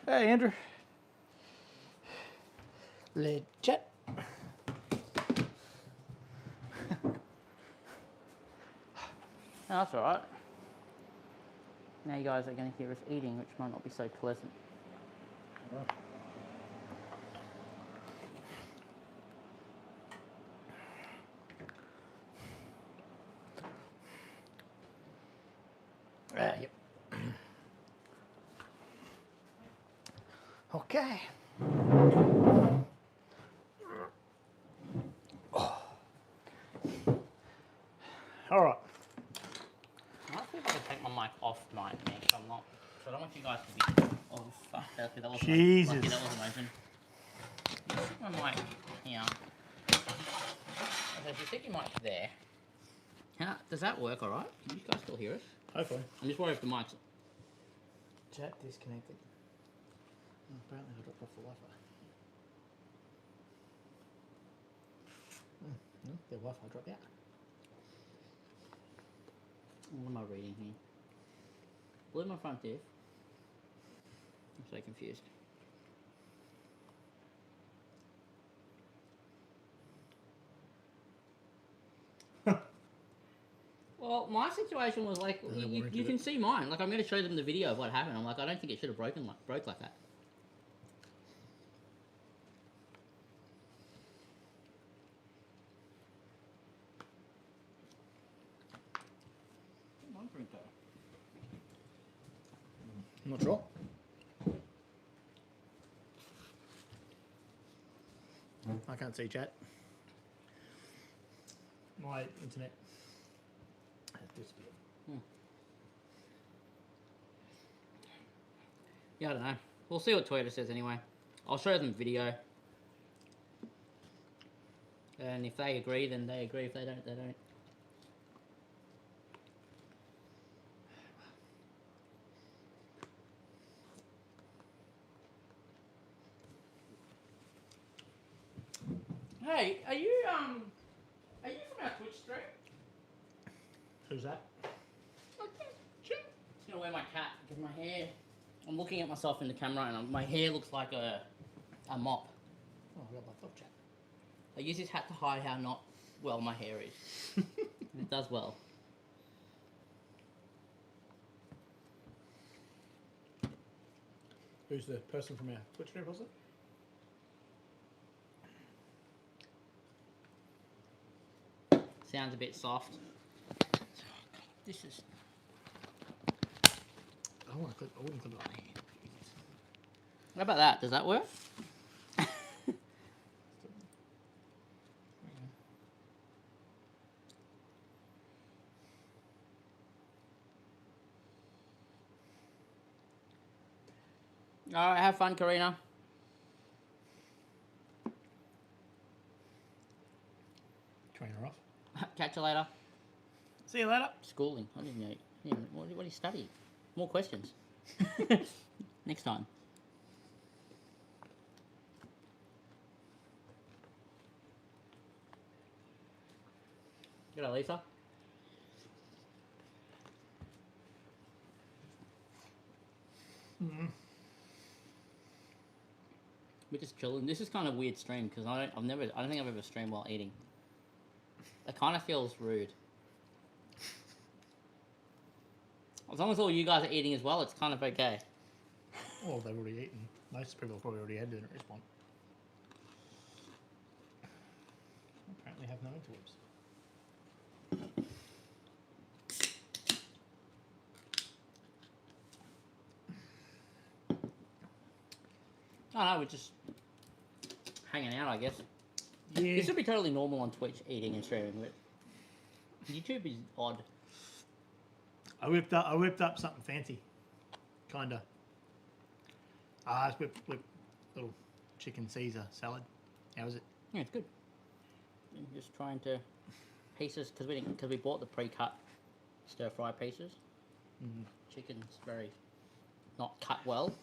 Hey, Andrew. Let's chat. No, that's alright. Now you guys are going to hear us eating, which might not be so pleasant. Yep. Okay. All right. I might see if I can take my mic off mic next. I'm not. So I don't want you guys to be. Oh fuck! That wasn't. Jesus. Lucky that wasn't open. You stick my mic here. Okay, if you stick your mic there. Does that work? All right? Can you guys still hear us? Hopefully. I'm just worried if the mic's. Chat disconnected. Oh, apparently I dropped off the Wi-Fi. No, the Wi-Fi dropped out. What am I reading here? Blew my front diff. I'm so confused. Well, my situation was like, you can see mine. Like, I'm going to show them the video of what happened. I'm like, I don't think it should have broke like that. drink though? I'm not sure. I can't see chat. My internet has disappeared. Yeah, I don't know. We'll see what Toyota says anyway. I'll show them video. And if they agree, then they agree. If they don't, they don't. Hey, are you from our Twitch stream? Who's that? Just gonna wear my cap because my hair. I'm looking at myself in the camera and my hair looks like a mop. Oh, I got my top chat. I use this hat to hide how not well my hair is. It does well. Who's the person from our Twitch group, was it? Sounds a bit soft. This is. I wouldn't clip it on my hand. How about that? Does that work? Alright, have fun, Karina. Trainer off. Catch you later. See you later. Schooling. I didn't know. What do you study? More questions. Next time. G'day, Lisa. We're just chilling. This is kind of weird stream because I don't think I've ever streamed while eating. It kind of feels rude. As long as all you guys are eating as well, it's kind of okay. Well, they've already eaten. Most people probably already had dinner at this point. Apparently have no interwebs. Oh no, we're just hanging out, I guess. Yeah. This would be totally normal on Twitch, eating and streaming, but YouTube is odd. I whipped up something fancy. Kinda. It's whipped little chicken Caesar salad. How is it? Yeah, it's good. I'm just trying to pieces because we bought the pre-cut stir fry pieces. Chicken's very not cut well.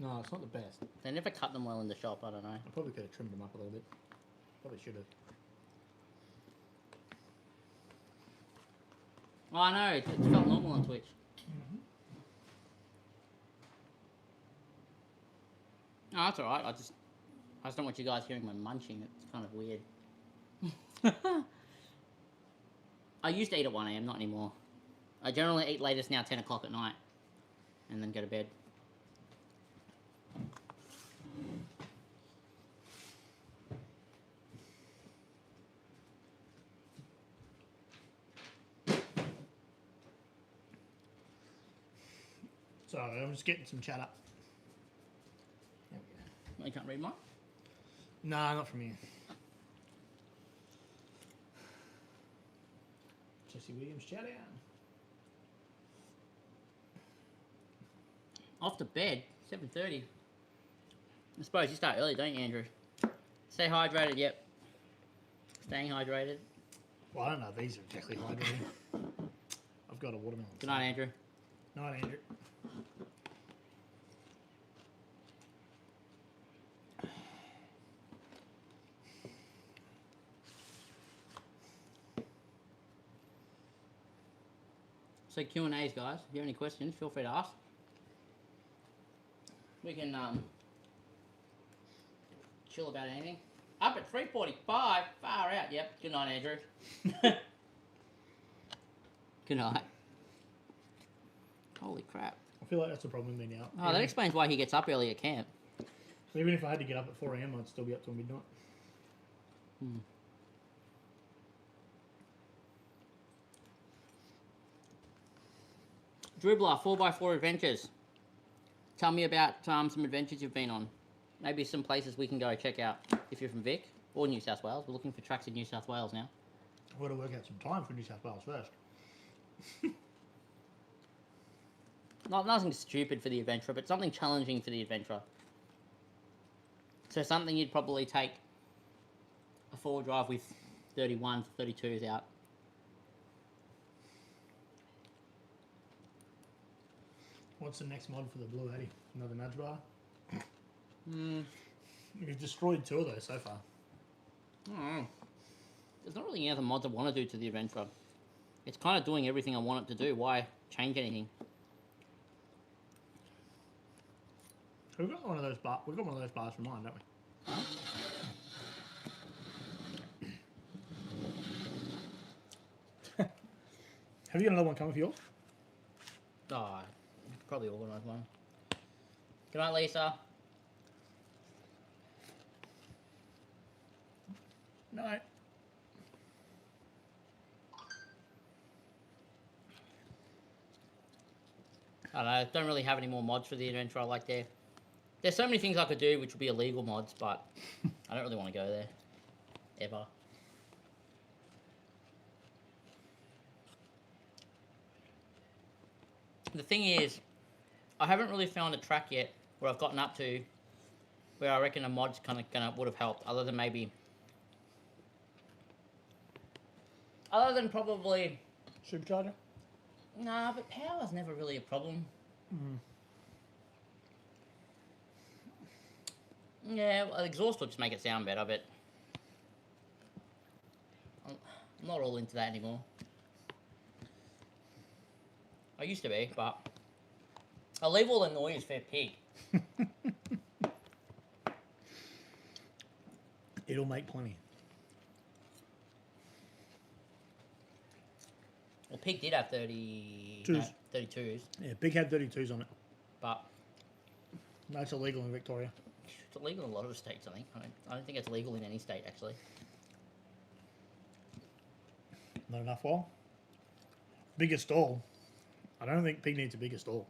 No, it's not the best. They never cut them well in the shop. I don't know. I probably could have trimmed them up a little bit. Probably should have. Oh, I know. It felt normal on Twitch. No, that's all right. I just don't want you guys hearing my munching. It's kind of weird. I used to eat at 1 AM, not anymore. I generally eat latest now 10 o'clock at night, and then go to bed. So I'm just getting some chat up. There we go. You can't read mine? No, not from here. Jesse Williams, chat out. Off to bed, 7:30. I suppose you start early, don't you, Andrew? Stay hydrated, yep. Staying hydrated. Well, I don't know if these are exactly hydrated. I've got a watermelon. Good night, Andrew. Night, Andrew. So Q&As, guys. If you have any questions, feel free to ask. We can chill about anything. Up at 3:45. Far out. Yep. Good night, Andrew. Good night. Holy crap. I feel like that's a problem with me now. Oh, that explains why he gets up early at camp. Even if I had to get up at 4 AM, I'd still be up till midnight. Dribbler 4x4 Adventures. Tell me about some adventures you've been on. Maybe some places we can go check out if you're from Vic or New South Wales. We're looking for tracks in New South Wales now. We've got to work out some time for New South Wales first. Nothing stupid for the adventurer, but something challenging for the adventurer. So something you'd probably take a 4-wheel drive with 31s, 32s out. What's the next mod for the Blue Eddie? Another nudge bar? Hmm. We've destroyed 2 of those so far. There's not really any other mods I want to do to the adventurer. It's kind of doing everything I want it to do. Why change anything? We've got one of those bars. We've got one of those bars from mine, don't we? Have you got another one coming for yours? Oh, I could probably organise one. Good night, Lisa. No. I don't know. Don't really have any more mods for the adventure. I like there. There's so many things I could do which would be illegal mods, but I don't really want to go there ever. The thing is, I haven't really found a track yet where I've gotten up to where I reckon a mod's kind of would have helped, other than probably. Supercharger? Nah, but power's never really a problem. Yeah, well, exhaust will just make it sound better, but I'm not all into that anymore. I used to be, but I'll leave all the noise for Pig. It'll make plenty. Well, Pig did have 32s, Yeah, Big had 32s on it. but No, it's illegal in Victoria. it's illegal in a lot of states, I think. I don't think it's legal in any state, actually. Not enough oil. Bigger stall. I don't think Pig needs a bigger stall.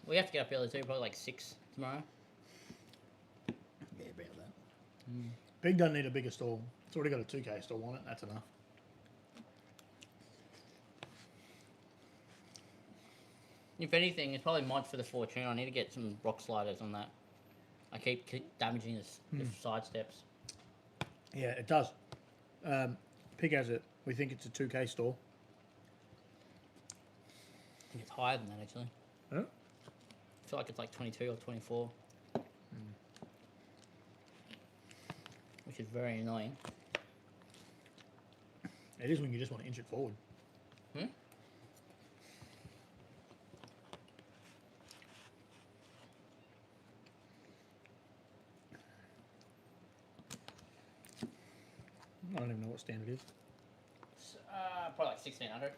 We have to get up early too, probably like 6 tomorrow. Yeah, about that. Pig doesn't need a bigger stall. It's already got a 2K stall on it. That's enough. If anything, it's probably mod for the Fortune. I need to get some rock sliders on that. I keep damaging the side steps. Yeah, it does. Pig has it. We think it's a 2K stall. I think it's higher than that, actually. Huh? I feel like it's like 22 or 24. Which is very annoying. It is when you just want to inch it forward. Hmm? I don't even know what standard is. Probably like 1600.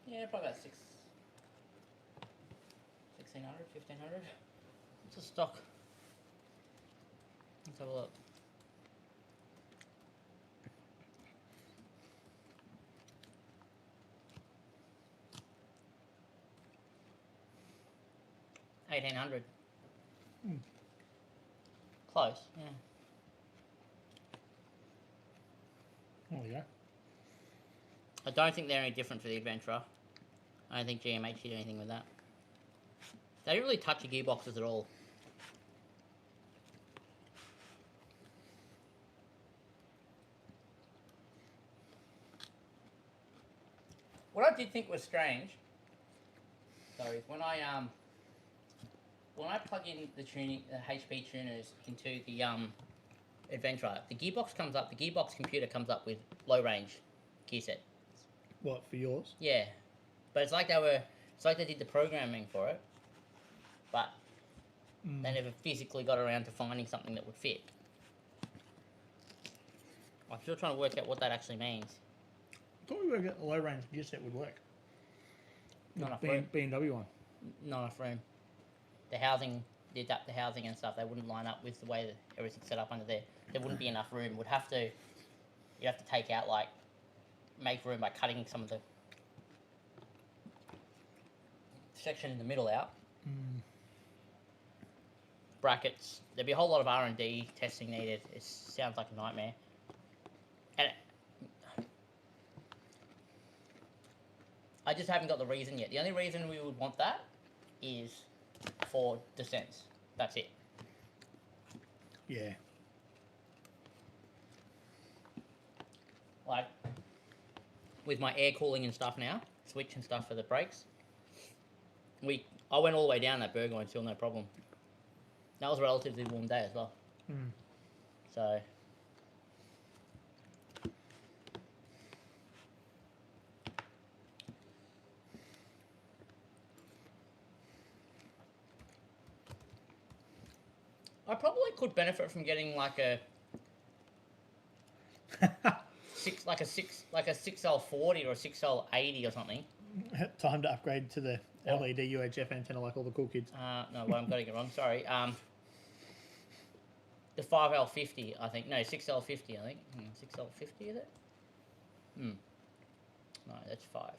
Yeah, probably about 1600, 1500. What's the stock? Let's have a look. $1,800. Close, yeah. There we go. I don't think they're any different for the Adventurer. I don't think GMH did anything with that. They don't really touch the gearboxes at all. What I did think was strange, though, is when I plug in the HP tuners into the Adventurer, the gearbox comes up. The gearbox computer comes up with low range gear set. What, for yours? Yeah, but it's like they did the programming for it, but they never physically got around to finding something that would fit. I'm still trying to work out what that actually means. I thought we were getting a low range gear set would work. Not enough room. BMW one. Not enough room. The housing, the adapter housing and stuff, they wouldn't line up with the way that everything's set up under there. There wouldn't be enough room. Would have to you have to take out, like, make room by cutting some of the section in the middle out. Brackets. There'd be a whole lot of R&D testing needed. It sounds like a nightmare. And I just haven't got the reason yet. The only reason we would want that is for descents. That's it. Yeah. Like, with my air cooling and stuff now, switch and stuff for the brakes, I went all the way down that Burgoyne still no problem. That was a relatively warm day as well. So I probably could benefit from getting like a 6L40 or a 6L80 or something. Time to upgrade to the LED UHF antenna like all the cool kids. No, well, I'm getting it wrong. Sorry. The 5L50, I think. No, 6L50, I think. 6L50, is it? No, that's 5.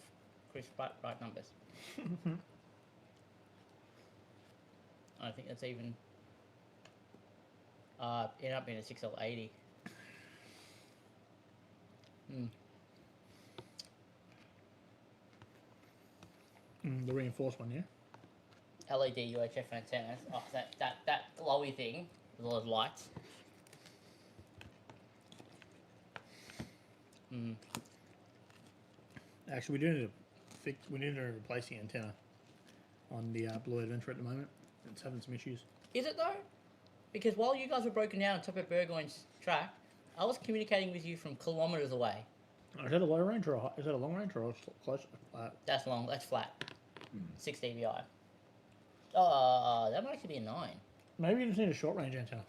Chris, right numbers. I think that's even... ended up being a 6L80. The reinforced one, yeah? LED UHF antennas. Oh, that glowy thing with all those lights. Actually, we need to replace the antenna on the Blue Adventure at the moment. It's having some issues. Is it though? Because while you guys were broken down on top of Burgoyne's track, I was communicating with you from kilometres away. Is that a low range or is that a long range or close? That's long. That's flat. 6 dBi. That might actually be a 9. Maybe you just need a short range antenna.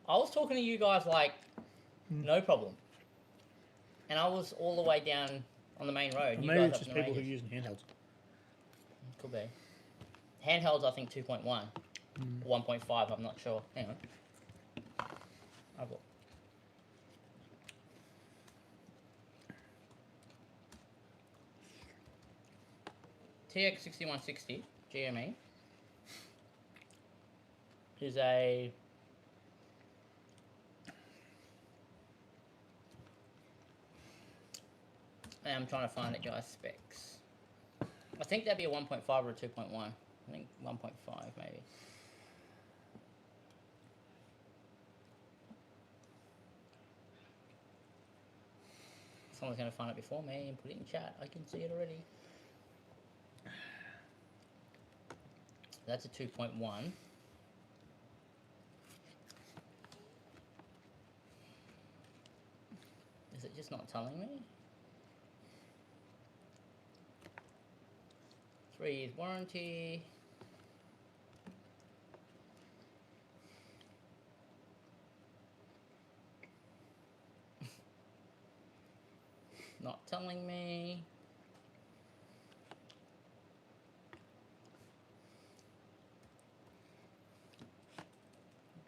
I was talking to you guys like, no problem. And I was all the way down on the main road. Maybe it's just people who are using handhelds. Could be. Handhelds, I think 2.1. 1.5, I'm not sure. Hang on. I've got... TX6160 GME is a I'm trying to find it, guys. Specs. I think that'd be a 1.5 or a 2.1. I think 1.5 maybe. Someone's going to find it before me and put it in chat. I can see it already. That's a 2.1. Is it just not telling me? 3 years warranty. Not telling me.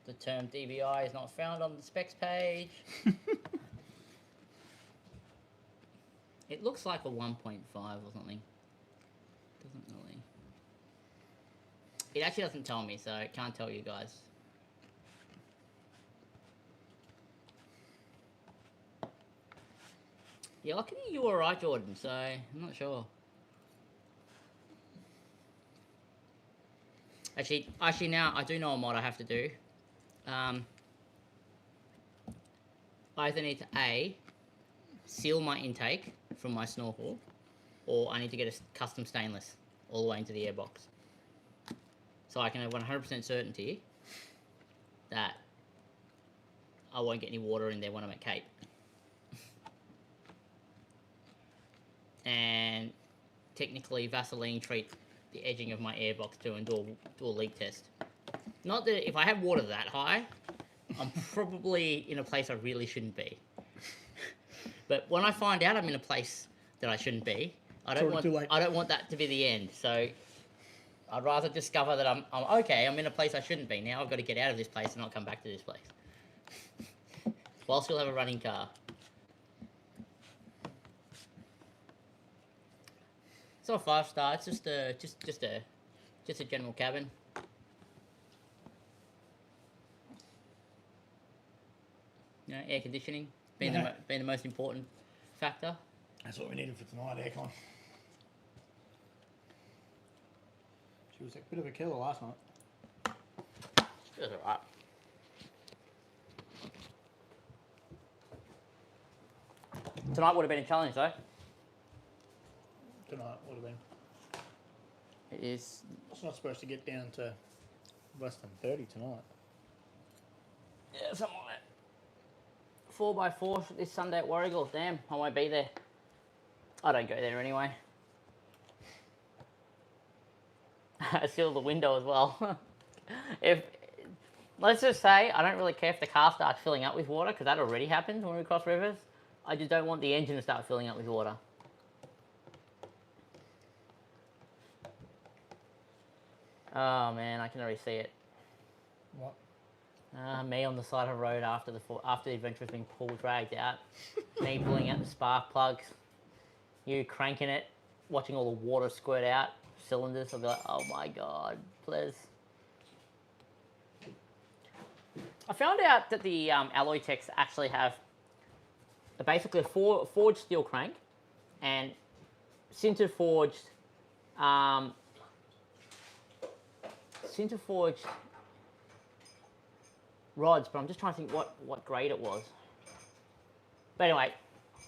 The term DBI is not found on the specs page. It looks like a 1.5 or something. Doesn't really. It actually doesn't tell me, so I can't tell you guys. Yeah, luckily you were right, Jordan, so I'm not sure. Actually now I do know a mod I have to do. I either need to A, seal my intake from my snorkel, or I need to get a custom stainless all the way into the airbox. So I can have 100% certainty that I won't get any water in there when I'm at Cape. And technically Vaseline treat the edging of my airbox too and do a leak test. Not that if I have water that high, I'm probably in a place I really shouldn't be. But when I find out I'm in a place that I shouldn't be, I don't want that to be the end. So I'd rather discover that I'm okay, I'm in a place I shouldn't be. Now I've got to get out of this place and not come back to this place. while still have a running car. It's not a 5-star. It's just a general cabin. You know, air conditioning being the most important factor. That's what we needed for tonight, aircon. She was a bit of a killer last night. It was alright. Tonight would have been a challenge though. Tonight would have been. It is. It's not supposed to get down to less than 30 tonight. Yeah, something like that. 4x4 this Sunday at Warragul. Damn, I won't be there. I don't go there anyway. I seal the window as well. Let's just say, I don't really care if the car starts filling up with water, because that already happens when we cross rivers. I just don't want the engine to start filling up with water. Oh man, I can already see it. What? Me on the side of the road after the adventure's been dragged out. Me pulling out the spark plugs. You cranking it, watching all the water squirt out cylinders. I'll be like, oh my god, please. I found out that the alloy techs actually have basically a forged steel crank and sinter forged rods, but I'm just trying to think what grade it was. But anyway,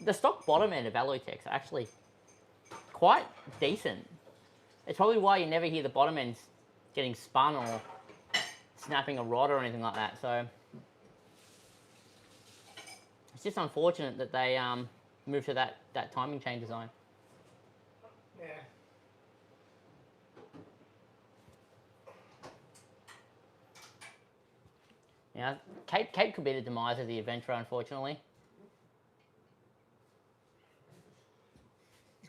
the stock bottom end of alloy techs are actually quite decent. It's probably why you never hear the bottom ends getting spun or snapping a rod or anything like that. So it's just unfortunate that they moved to that timing chain design. Yeah. Yeah, Cape could be the demise of the adventure, unfortunately.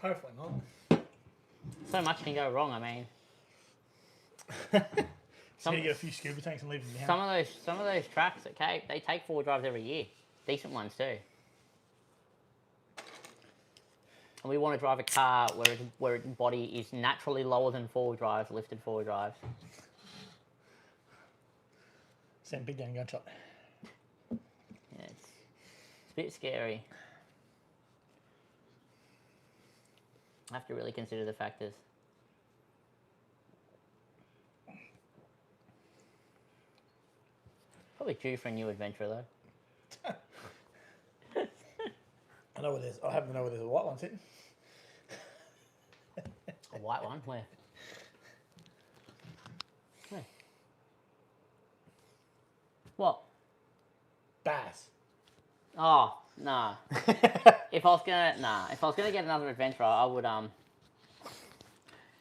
Hopefully not. So much can go wrong. I mean, Just need to get a few scuba tanks and leave them behind. some of those tracks at Cape, they take 4 drives every year, decent ones too. And we want to drive a car where its body is naturally lower than 4 drives, lifted 4 drives. Send big down gunshot. Yeah, it's a bit scary. I have to really consider the factors. Probably due for a new adventure though. I know where there's. I happen to know where there's a white one sitting. A white one? Where? Where? What? Bass. Oh, nah. If I was gonna get another adventure, I would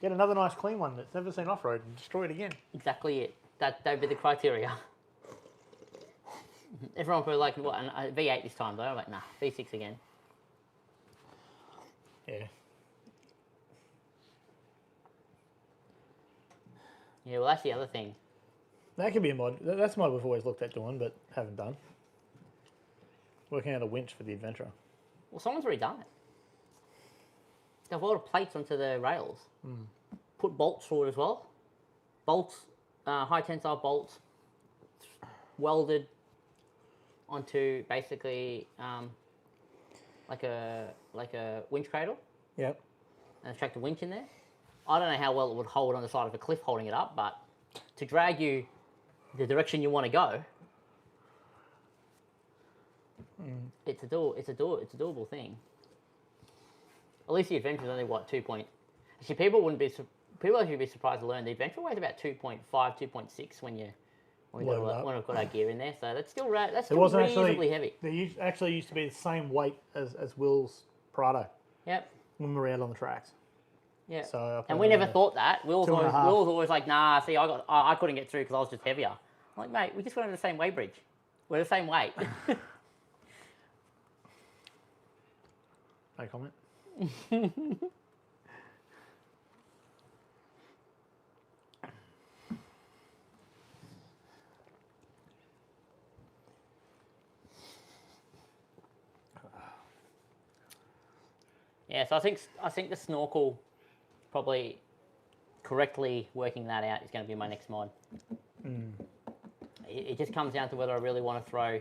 Get another nice clean one that's never seen off-road and destroy it again. exactly it. That would be the criteria. Everyone would be like, what, a V8 this time though? I'm like, nah, V6 again. Yeah. Yeah, well that's the other thing. That could be a mod. That's a mod we've always looked at doing, but haven't done. Working out a winch for the adventure. Well, someone's already done it. They've welded plates onto the rails. Put bolts through it as well. Bolts, high tensile bolts, welded onto basically like a winch cradle. Yep. And tracked a winch in there. I don't know how well it would hold on the side of a cliff holding it up, but to drag you the direction you want to go, it's a doable thing. At least the adventure is only what 2 point. Actually, people actually be surprised to learn the adventure weighs about 2.5, 2.6 when we've got our gear in there. So that's still reasonably heavy. They actually used to be the same weight as Will's Prado. Yep. When we were out on the tracks. Yeah. So and we never thought that. Will's 2.5. always like, nah. See, I couldn't get through because I was just heavier. I'm like, mate, we just went on the same weight bridge. We're the same weight. No comment. Yeah, so I think the snorkel, probably correctly working that out, is going to be my next mod. It just comes down to whether I really want to throw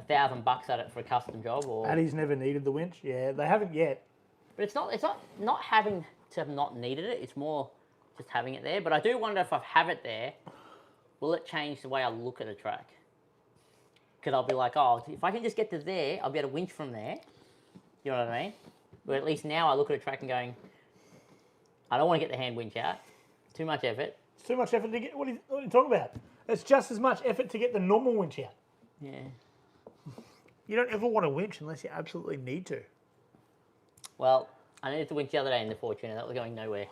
$1,000 at it for a custom job, or. Addy's never needed the winch. Yeah, they haven't yet. But it's not having to have not needed it. It's more just having it there. But I do wonder if I have it there, will it change the way I look at a track? Because I'll be like, oh, if I can just get to there, I'll be able to winch from there. You know what I mean? But at least now I look at a track and going, I don't want to get the hand winch out. Too much effort. It's too much effort to get. What are you talking about? It's just as much effort to get the normal winch out. Yeah. You don't ever want to winch unless you absolutely need to. Well, I needed to winch the other day in the Fortuner. That was going nowhere.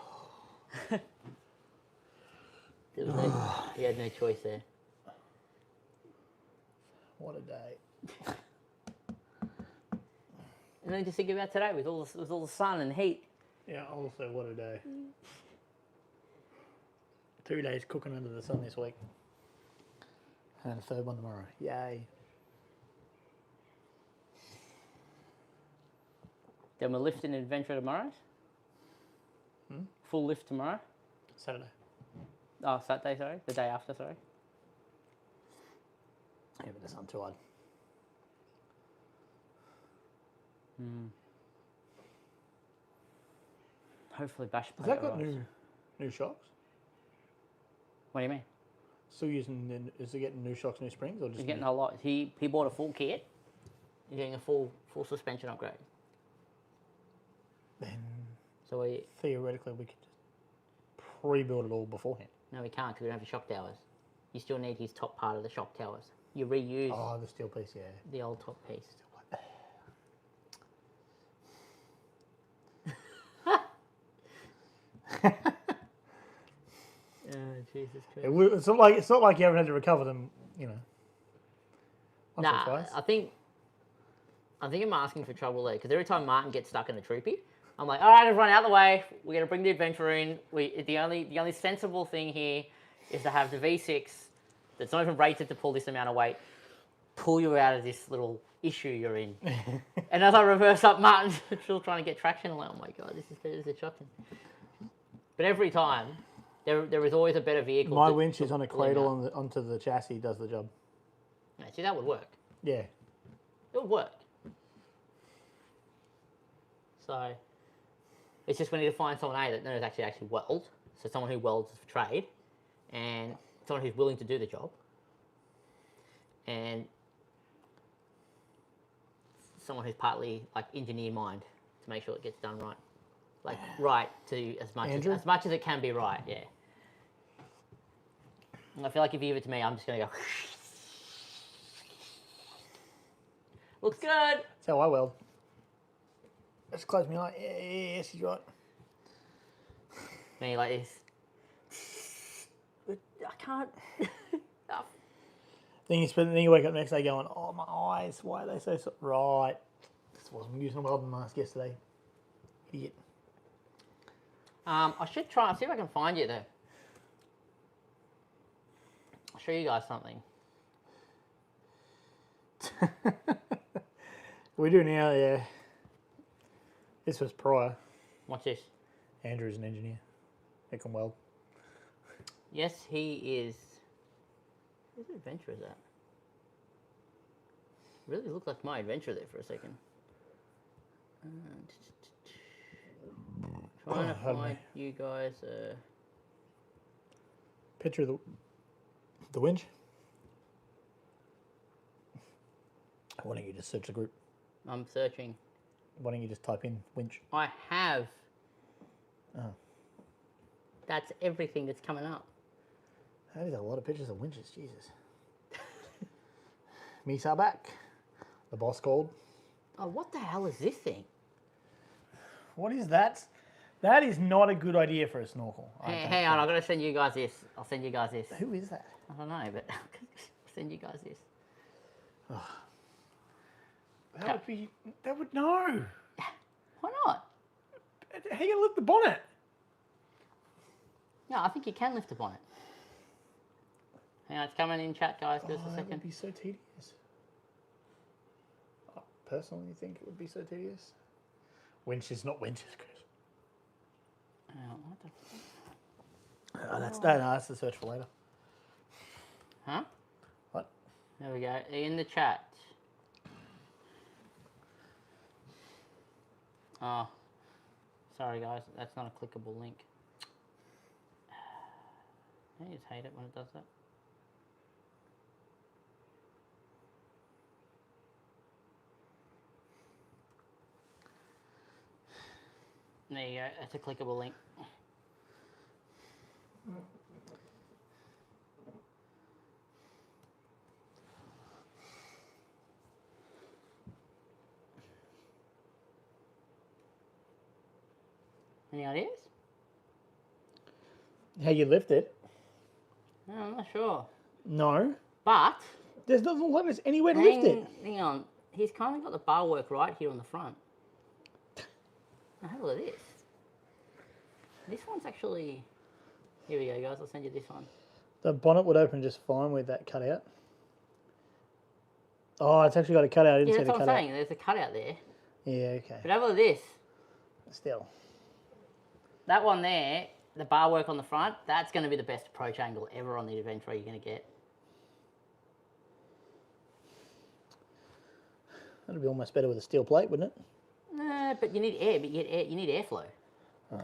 He had no choice there. What a day. And then to think about today with all the sun and heat. Yeah, also what a day. 2 days cooking under the sun this week. And a third one tomorrow. Yay. Then we're lifting adventure tomorrow. Full lift tomorrow. Saturday. Oh, Saturday, sorry. The day after, sorry. Yeah, but that's not too hard. Hopefully Bash Has that got new shocks? What do you mean? Still using, is it getting new shocks, new springs? Or just He's getting a lot. He bought a full kit. He's getting a full suspension upgrade. Then So theoretically we could just pre-build it all beforehand. no, we can't because we don't have the shock towers. You still need his top part of the shock towers. You reuse Oh, the steel piece, yeah. the old top piece. Jesus Christ. It's not like you haven't had to recover them, you know. Once or Nah, twice. I think I'm asking for trouble there because every time Martin gets stuck in a troopy, I'm like, all right, everyone out of the way. We're gonna bring the adventure in. The only sensible thing here is to have the V6 that's not even rated to pull this amount of weight pull you out of this little issue you're in. And as I reverse up, Martin's still trying to get traction. I'm like, oh my god, this is shocking. But every time, there is always a better vehicle. My winch is on a cradle onto the chassis, does the job. Yeah, see, that would work. Yeah. It would work. So, it's just we need to find someone that knows actually weld. So someone who welds for trade, and someone who's willing to do the job, and someone who's partly like engineer mind to make sure it gets done right, like right to as much as it can be right. Yeah. And I feel like if you give it to me, I'm just gonna go. Looks good. That's how I weld. Just close my eye. Yes, he's right. Me like this. I can't. Then you wake up the next day going, oh, my eyes, why are they so... Right. This wasn't using a welding mask yesterday. Idiot. I should try and see if I can find you there. I'll show you guys something. We do now, yeah. This was prior. Watch this. Andrew's an engineer. He can weld. Yes, he is. Whose adventure is that? Really looked like my adventure there for a second. Trying to find you guys. Picture of the winch. Why don't you just search the group? I'm searching. Why don't you just type in winch? I have. Oh. That's everything that's coming up. That is a lot of pictures of winches, Jesus. Misa back. The boss called. Oh, what the hell is this thing? What is that? That is not a good idea for a snorkel. Hang on, I've got to send you guys this. I'll send you guys this. Who is that? I don't know, but I'll send you guys this. That would no. Why not? How you gonna lift the bonnet? No, I think you can lift the bonnet. Hang on, it's coming in chat, guys. Just a That second. would be so tedious. Oh, personally think it would be so tedious. Winches, not winches, Chris. What the Oh, that's the search for later. Huh? What? There we go. In the chat. Oh, sorry guys, that's not a clickable link. I just hate it when it does that. There you go, that's a clickable link. Any ideas? How you lift it? No, I'm not sure. No. But There's nothing like there's anywhere to lift it. hang on, he's kind of got the bar work right here on the front. Now have a look at this. This one's actually. Here we go, guys. I'll send you this one. The bonnet would open just fine with that cutout. Oh, it's actually got a cutout. I didn't Yeah, see that's the what I'm cutout. saying. There's a cutout there. Yeah, okay. But have a look at this. Still. That one there, the bar work on the front, that's going to be the best approach angle ever on the Adventure you're going to get. That'd be almost better with a steel plate, wouldn't it? Nah, but you need air. But you need airflow. What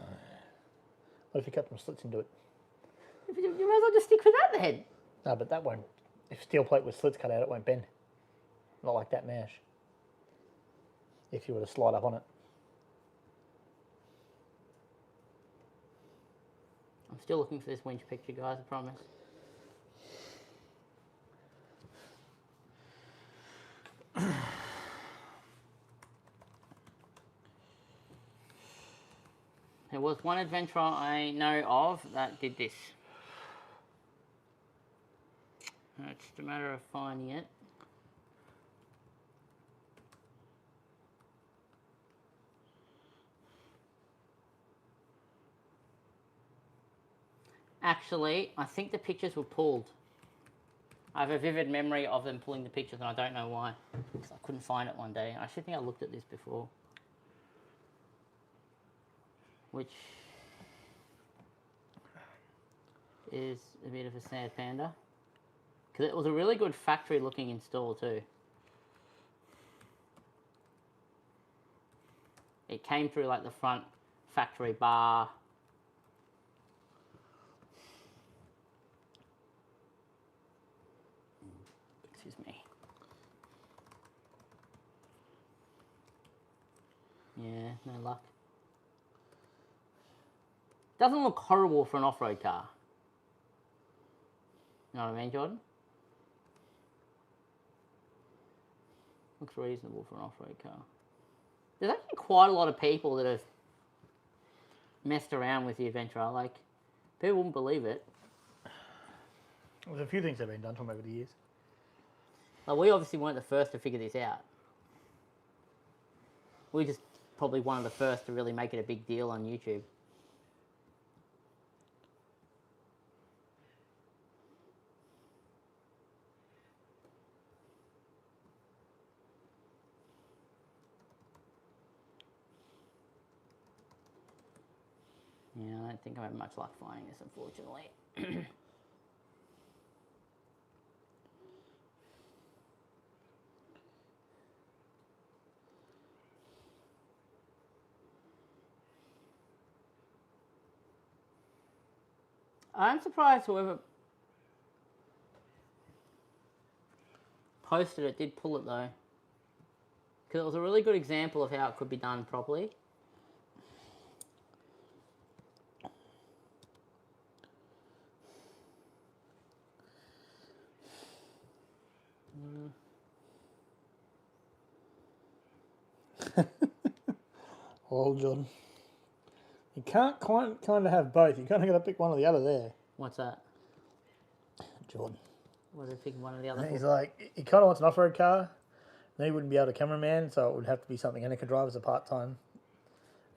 if you cut some slits into it? You might as well just stick with that then. No, but that won't. If steel plate with slits cut out, it won't bend. Not like that mesh. If you were to slide up on it. I'm still looking for this winch picture, guys, I promise. There was one adventurer I know of that did this. It's just a matter of finding it. Actually, I think the pictures were pulled. I have a vivid memory of them pulling the pictures, and I don't know why. Because I couldn't find it one day. I actually think I looked at this before. Which is a bit of a sad panda. Because it was a really good factory-looking install too. It came through like the front factory bar. Excuse me. Yeah, no luck. Doesn't look horrible for an off-road car. You know what I mean, Jordan? Looks reasonable for an off-road car. There's actually quite a lot of people that have messed around with the Adventurer. Like, people wouldn't believe it. There's a few things that have been done to them over the years. Like, we obviously weren't the first to figure this out. We just probably one of the first to really make it a big deal on YouTube. Yeah, I don't think I have much luck finding this, unfortunately. I'm surprised whoever posted it did pull it though. Because it was a really good example of how it could be done properly. Well, Jordan, you can't kind of have both. You kind of got to pick one or the other there. What's that? Jordan. Was it picking one or the other? He's like, he kind of wants an off-road car. Then he wouldn't be able to cameraman, so it would have to be something Annika could drive as a part-time,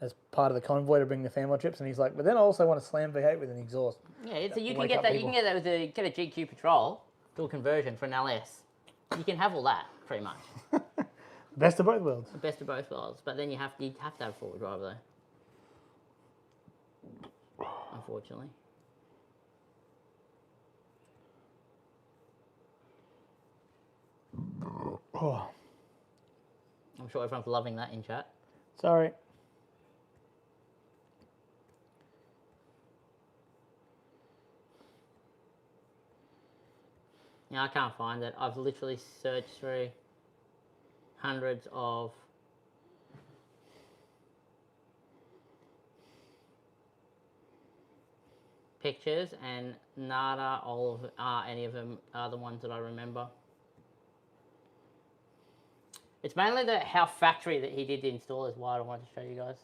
as part of the convoy to bring the family trips. And he's like, but then I also want a Slam V8 with an exhaust. Yeah, so you can Wake get up that. people. You can get that with get a GQ Patrol, do a conversion for an LS. You can have all that pretty much. Best of both worlds. The best of both worlds. But then you have to have four-wheel drive though. Unfortunately. Oh, I'm sure everyone's loving that in chat. sorry. Yeah, I can't find it. I've literally searched through hundreds of pictures, and nada, any of them are the ones that I remember. It's mainly how factory that he did the install is why I wanted to show you guys.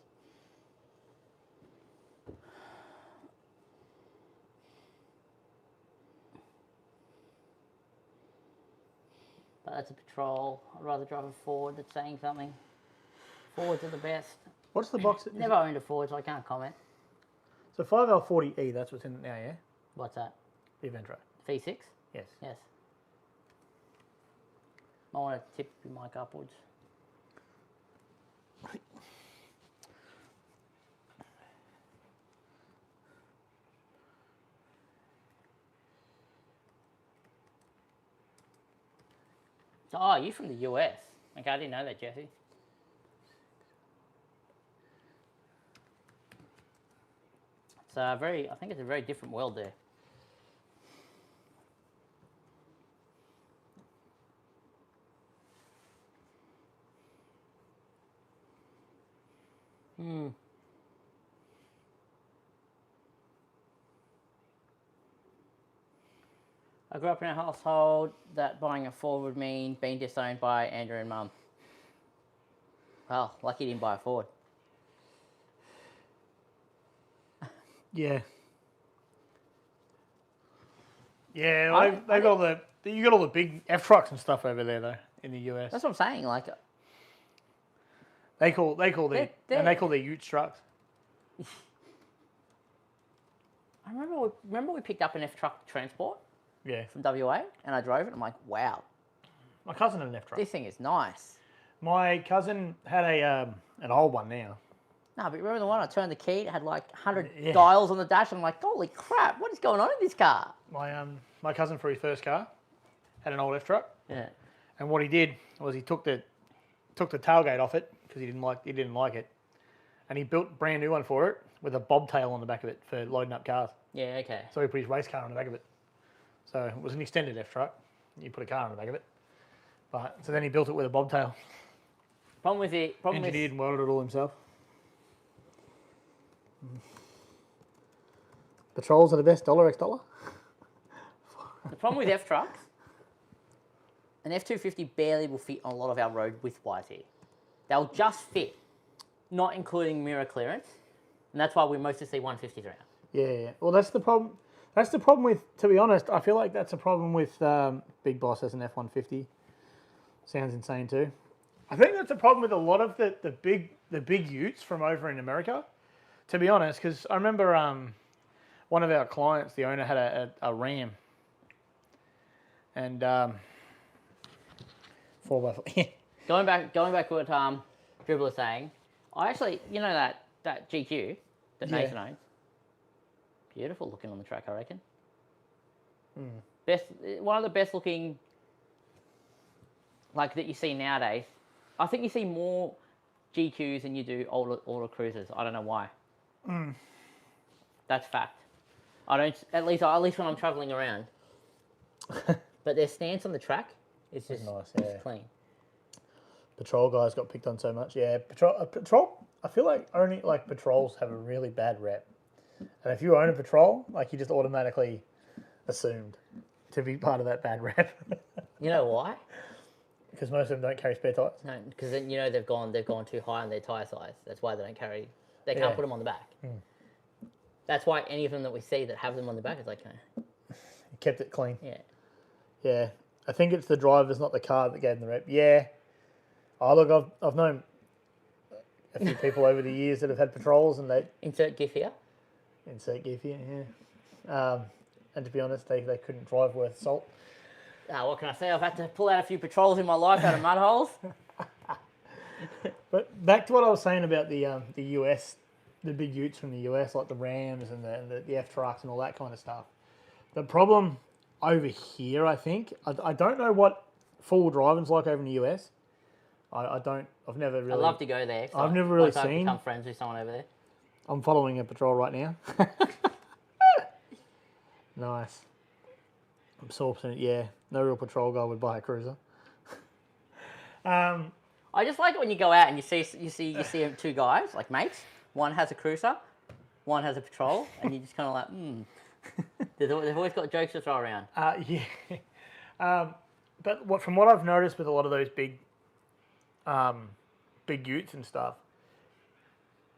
But that's a Patrol. I'd rather drive a Ford that's saying something. Fords are the best. What's the box? Never owned a Ford, so I can't comment. So 5L40E, that's what's in it now, yeah? What's that? The Aventro. V6? Yes. Yes. I want to tip your mic upwards. Oh, you're from the US. Okay, I didn't know that, Jesse. It's I think it's a very different world there. I grew up in a household that buying a Ford would mean being disowned by Andrew and Mum. Well, lucky you didn't buy a Ford. Yeah. Yeah, they got you got all the big F trucks and stuff over there though in the US. That's what I'm saying. Like, They call their Ute trucks. I remember we picked up an F truck transport. Yeah. From WA, and I drove it. I'm like, wow, My cousin had an F truck. this thing is nice. My cousin had an old one now. No, but remember the one I turned the key? It had like 100 Yeah. dials on the dash. I'm like, holy crap, what is going on in this car? My cousin for his first car had an old F truck, Yeah. and what he did was he took the tailgate off it because he didn't like it, and he built a brand new one for it with a bobtail on the back of it for loading up cars. Yeah. Okay. So he put his race car on the back of it. So it was an extended F truck. You put a car on the back of it. But so then he built it with a bobtail. Engineered and welded it all himself. Patrols are the best, $X. The problem with F trucks, an F250 barely will fit on a lot of our road width wise here. They'll just fit, not including mirror clearance, and that's why we mostly see 150s around. Yeah. Well, that's the problem. That's the problem with, to be honest, I feel like that's a problem with Big Boss as an F-150. Sounds insane too. I think that's a problem with a lot of the big utes from over in America, to be honest, because I remember one of our clients, the owner, had a Ram. And 4x4. Going back to what Dribble was saying, I actually, you know that GQ that Yeah. Nathan owns? Beautiful looking on the track, I reckon. One of the best looking, like that you see nowadays. I think you see more GQs than you do older cruisers. I don't know why. That's fact. I don't. At least when I'm traveling around. But their stance on the track is just nice, it's yeah. clean. Patrol guys got picked on so much. Yeah, patrol. I feel like only like patrols have a really bad rep, and if you own a patrol, like you just automatically assumed to be part of that bad rep. You know why? Because most of them don't carry spare tires. No, because then you know they've gone too high on their tyre size. That's why they don't carry. They can't Yeah. put them on the back. That's why any of them that we see that have them on the back is like, Kept it clean. yeah. Yeah, I think it's the drivers, not the car, that gave them the rep. Yeah. Oh look, I've known a few people over the years that have had patrols, and they Insert GIF here. insert GIF here. Yeah. And to be honest, they couldn't drive worth salt. What can I say? I've had to pull out a few patrols in my life out of mud holes. But back to what I was saying about the US, the big utes from the US, like the Rams and the F trucks and all that kind of stuff. The problem over here, I think, I don't know what full driving's like over in the US. I've never really. I'd love to go there. I've never really I've seen. become friends with someone over there. I'm following a patrol right now. Nice. Absorption, yeah. No real patrol guy would buy a cruiser. I just like it when you go out and you see two guys like mates. One has a cruiser, one has a patrol, and you just kind of like, They've always got jokes to throw around. Yeah. But from what I've noticed with a lot of those big utes and stuff,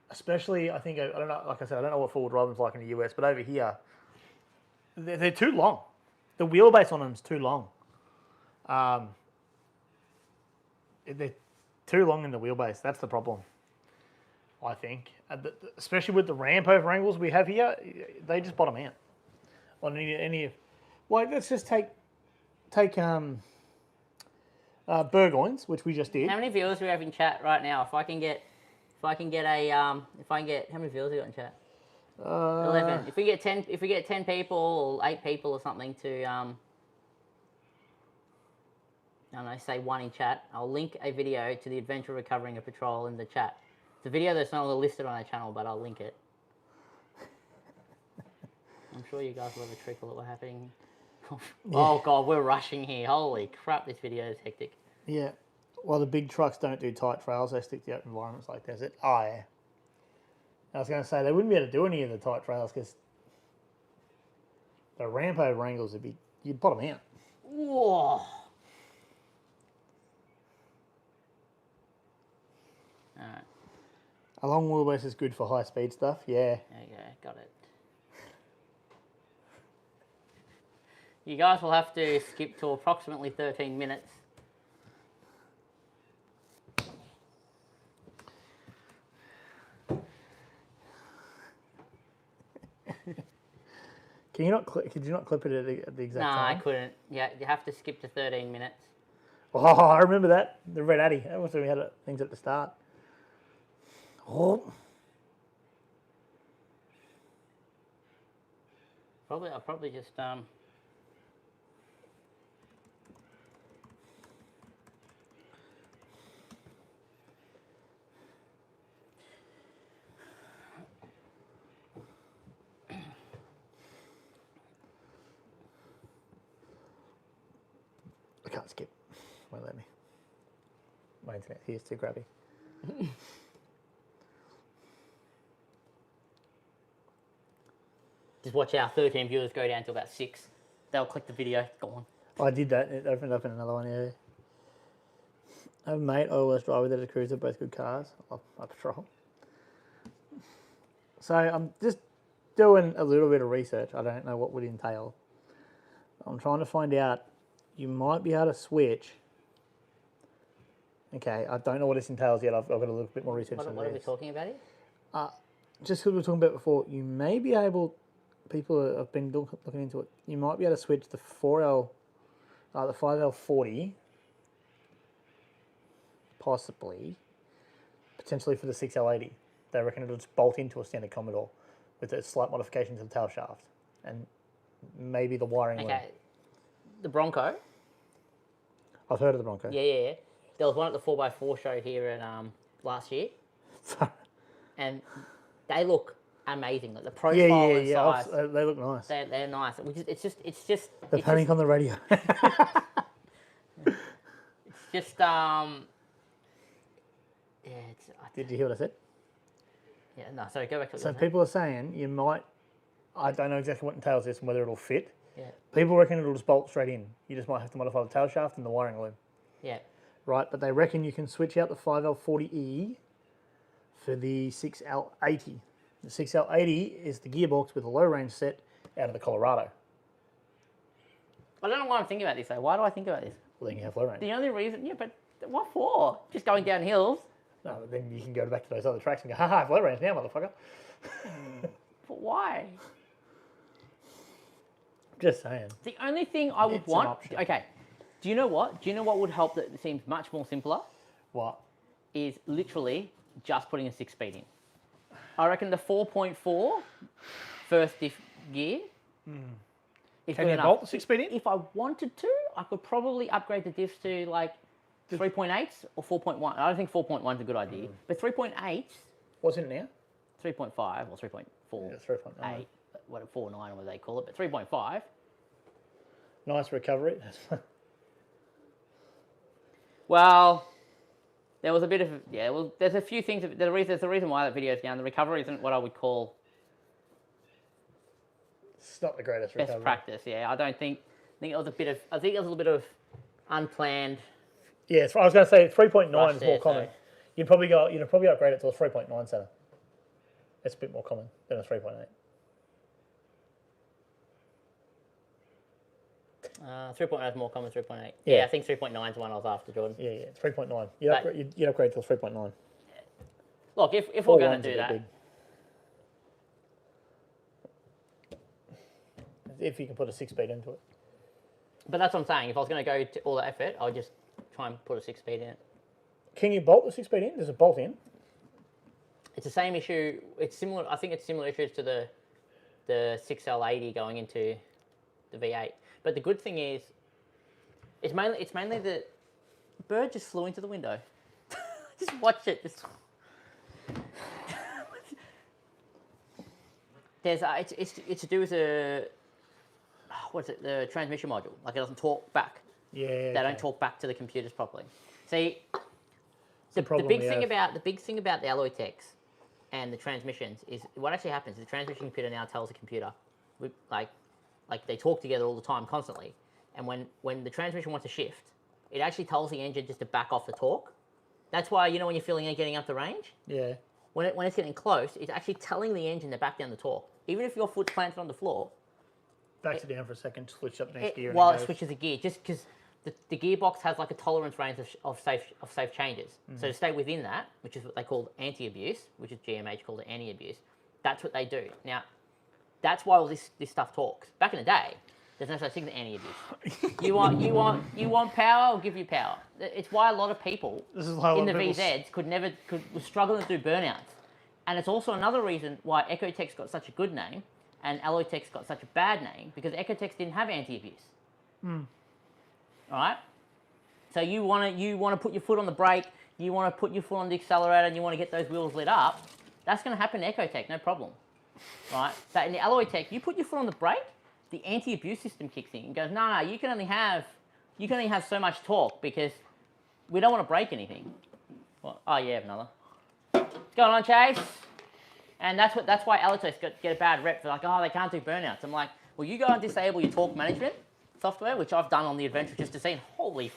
especially I think I don't know. Like I said, I don't know what full driving's like in the US, but over here, they're too long. The wheelbase on them is too long. They're too long in the wheelbase. That's the problem, I think. Especially with the ramp over angles we have here, they just bottom out. On any like, let's just take Burgoyne's, which we just did. How many viewers do we have in chat right now? If I can get how many viewers we got in chat? 11. If we get 10 people or 8 people or something to I don't know, say 1 in chat, I'll link a video to the adventure of recovering a patrol in the chat. It's a video that's not listed on our channel, but I'll link it. I'm sure you guys will have a trickle at what happening. Oh god, we're rushing here. Holy crap, this video is hectic. Yeah. Well, the big trucks don't do tight trails. They stick to open environments like desert. Oh, yeah. I was going to say, they wouldn't be able to do any of the tight trails because the ramp over angles would be, you'd bottom out. Whoa. Alright. A long wheelbase is good for high speed stuff, yeah. There you go, got it. You guys will have to skip to approximately 13 minutes. Could you not clip it at the exact time? No, I couldn't. Yeah, you have to skip to 13 minutes. Oh, I remember that. The Red Addy. That was when we had things at the start. Oh. I'll probably just I can't skip. Won't let me. My internet here is too grabby. just watch our 13 viewers go down to about 6. They'll click the video. Go on. I did that. It opened up in another one, yeah. I have a mate I always drive with at a cruiser, both good cars. I patrol. So I'm just doing a little bit of research. I don't know what would entail. I'm trying to find out. You might be able to switch. Okay, I don't know what this entails yet. I've got a little bit more research on this. What are we talking about here? Just because we were talking about before, you may be able, people have been looking into it, you might be able to switch the 5L40, possibly, potentially for the 6L80. They reckon it'll just bolt into a standard Commodore with a slight modification to the tail shaft and maybe the wiring. Okay, the Bronco. I've heard of the Bronco. Yeah. There was one at the 4x4 show here in, last year. And they look amazing. Like the profile and size. They look nice. They're nice. It's just. The panic on the radio. It's just Yeah. Did you hear what I said? Yeah. No. Sorry. Go back to. So people are saying you might. I don't know exactly what entails this and whether it'll fit. Yeah. People reckon it'll just bolt straight in. You just might have to modify the tail shaft and the wiring loom. Yeah. Right, but they reckon you can switch out the 5L40E for the 6L80. The 6L80 is the gearbox with a low range set out of the Colorado. I don't know why I'm thinking about this though. Why do I think about this? Well, then you have low range. The only reason, yeah, but what for? Just going down hills? No, but then you can go back to those other tracks and go, haha, I have low range now, motherfucker. But why? Just saying. The only thing I would It's an want. option. Okay. Do you know what? Do you know what would help that it seems much more simpler? What? is literally just putting a 6-speed in. I reckon the 4.4 first diff gear is Can good you enough. bolt the 6-speed in? If I wanted to, I could probably upgrade the diffs to like 3.8s or 4.1. I don't think 4.1 is a good idea, but 3.8, What's in it now? 3.5 or 3.4, Yeah, 3.9. 8, what 4.9 or what they call it, but 3.5. Nice recovery. Well, there was a bit of well, there's a few things. There's a reason why that video's down. The recovery isn't what I would call It's not the greatest best recovery. practice. Yeah, I think it was a bit of. I think it was a little bit of unplanned. Yeah, I was going to say 3.9 is more there, common. so- You'd probably upgrade it to a 3.9 center. It's a bit more common than a 3.8. 3.0 is more common. 3.8. Yeah. Yeah, I think 3.9 is the one I was after, Jordan. Yeah, 3.9. But- You'd upgrade to a 3.9. Look, if we're going 4.1's to a do bit that, big. If you can put a 6-speed into it. but that's what I'm saying. If I was going to go to all that effort, I would just try and put a 6-speed in it. Can you bolt the 6-speed in? There's a bolt in. It's the same issue. It's similar. I think it's similar issues to the 6L80 going into the V8. But the good thing is, it's mainly the bird just flew into the window. Just watch it. Just there's it's to do with the transmission module. Like it doesn't talk back. Yeah. They don't talk back to the computers properly. See, the problem big we thing have. about the alloy techs and the transmissions is what actually happens is the transmission computer now tells the computer, like they talk together all the time, constantly. And when the transmission wants to shift, it actually tells the engine just to back off the torque. That's why, when you're feeling it getting up the range, Yeah. when it's getting close, it's actually telling the engine to back down the torque. Even if your foot's planted on the floor, Backs it down for a second, switch up next gear. while and it goes. switches the gear, just because the gearbox has like a tolerance range of safe changes. So to stay within that, which is what they call anti-abuse, which is GMH called anti-abuse, that's what they do. Now, that's why all this stuff talks. Back in the day, there's no such thing as anti-abuse. you want power, I'll give you power. It's why a lot of people This is why a lot in the of people VZs was struggling to do burnouts. And it's also another reason why Ecotech's got such a good name and Alloytech's got such a bad name, because Ecotech didn't have anti-abuse. All right? So you want to put your foot on the brake, you want to put your foot on the accelerator, and you want to get those wheels lit up. That's going to happen in Ecotech, no problem. Right? But in the Alloytech, you put your foot on the brake, the anti-abuse system kicks in and goes, no, you can only have so much torque because we don't want to break anything. Well, oh yeah, another. What's going on, Chase? And that's why Alloytechs get a bad rep. They're like, oh, they can't do burnouts. I'm like, well, you go and disable your torque management software, which I've done on the Adventure just to see. And holy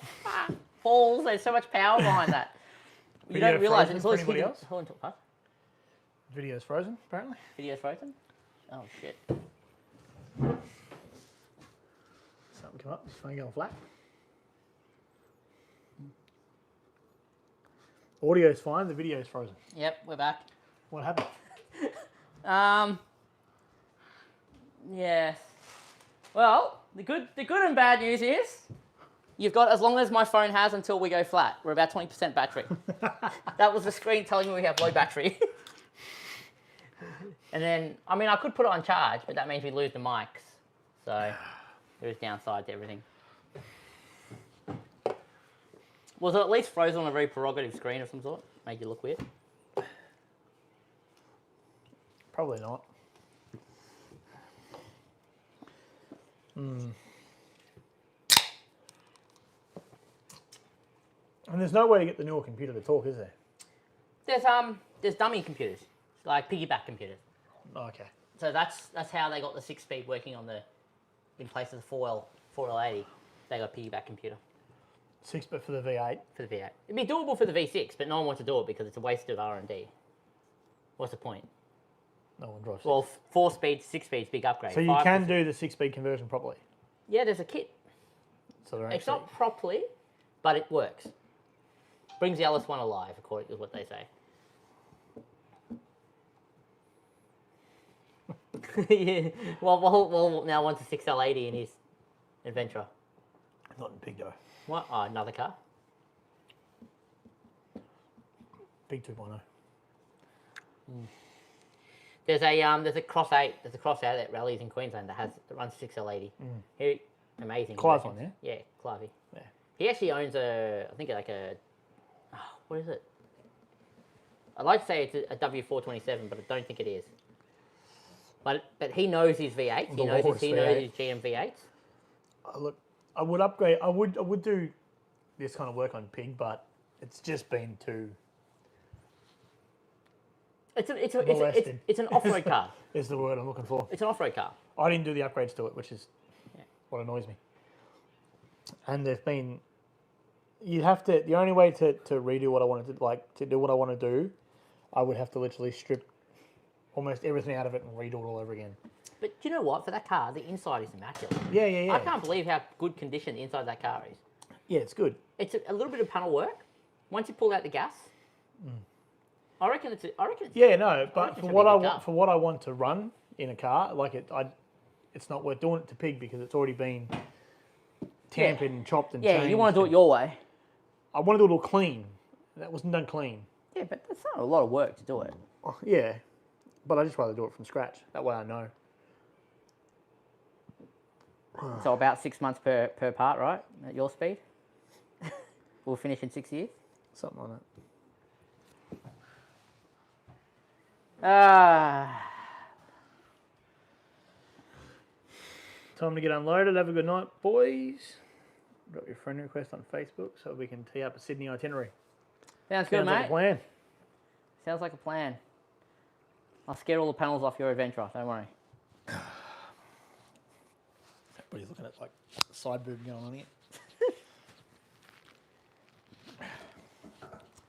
balls, there's so much power behind that. You Video don't realise it. frozen It's for always anybody hidden. else? Hold on, what? Video's frozen, apparently. Video's frozen? Oh shit. Something come up. Is phone going flat? Audio's fine. The video's frozen. Yep, we're back. What happened? Yes. Well, the good and bad news is you've got as long as my phone has until we go flat. We're about 20% battery. That was the screen telling me we have low battery. And then, I mean, I could put it on charge, but that means we lose the mics. So there is downside to everything. Was it at least frozen on a very prerogative screen of some sort? Made you look weird? Probably not. And there's no way to get the newer computer to talk, is there? There's dummy computers, like piggyback computers. Oh, okay. So that's how they got the 6-speed working in place of the 4L80. They got a piggyback computer 6 but for the V8. for the V8. It'd be doable for the V6, but no one wants to do it because it's a waste of R&D. What's the point? No one drives. Well, 4-speed to 6-speed is a big upgrade. So you 5 can to do the 6-speed conversion properly. Yeah, there's a kit. So they're It's actually, not properly, but it works. Brings the LS1 alive, according to what they say. Yeah. Well, now wants a 6L80 in his Adventure. not in pig though. What? Oh, another car. Pig 2.0. There's a Cross 8. There's a Cross 8 that rallies in Queensland that runs 6L80. Amazing. Clive's on there? Yeah, Clivey. Yeah. He actually owns what is it? I'd like to say it's a W427, but I don't think it is. But he knows his V8s. He knows his GM V8s. Look, I would upgrade. I would do this kind of work on Pig, but it's just been too. It's an off-road car. Is the word I'm looking for. It's an off-road car. I didn't do the upgrades to it, which is what annoys me. And there's been, you have to. The only way to redo what I wanted to do what I want to do, I would have to literally strip almost everything out of it and redo it all over again. But do you know what? For that car, the inside is immaculate. Yeah. I can't believe how good condition the inside of that car is. Yeah, it's good. It's a little bit of panel work. Once you pull out the gas, I reckon it's. Yeah, no, but it's for a what really good car. for what I want to run in a car, it's not worth doing it to Pig because it's already been tampered and chopped and changed. You want to do it your way. I want to do it all clean. That wasn't done clean. Yeah, but that's not a lot of work to do it. Oh, yeah, but I just rather do it from scratch. That way I know. So about 6 months per part, right? At your speed. We'll finish in 6 years. Something like that. Time to get unloaded. Have a good night, boys. Drop your friend request on Facebook so we can tee up a Sydney itinerary. Sounds good, Sounds like mate. a plan. Sounds like a plan. I'll scare all the panels off your adventure. Don't worry. Everybody's looking at like side boob going on here.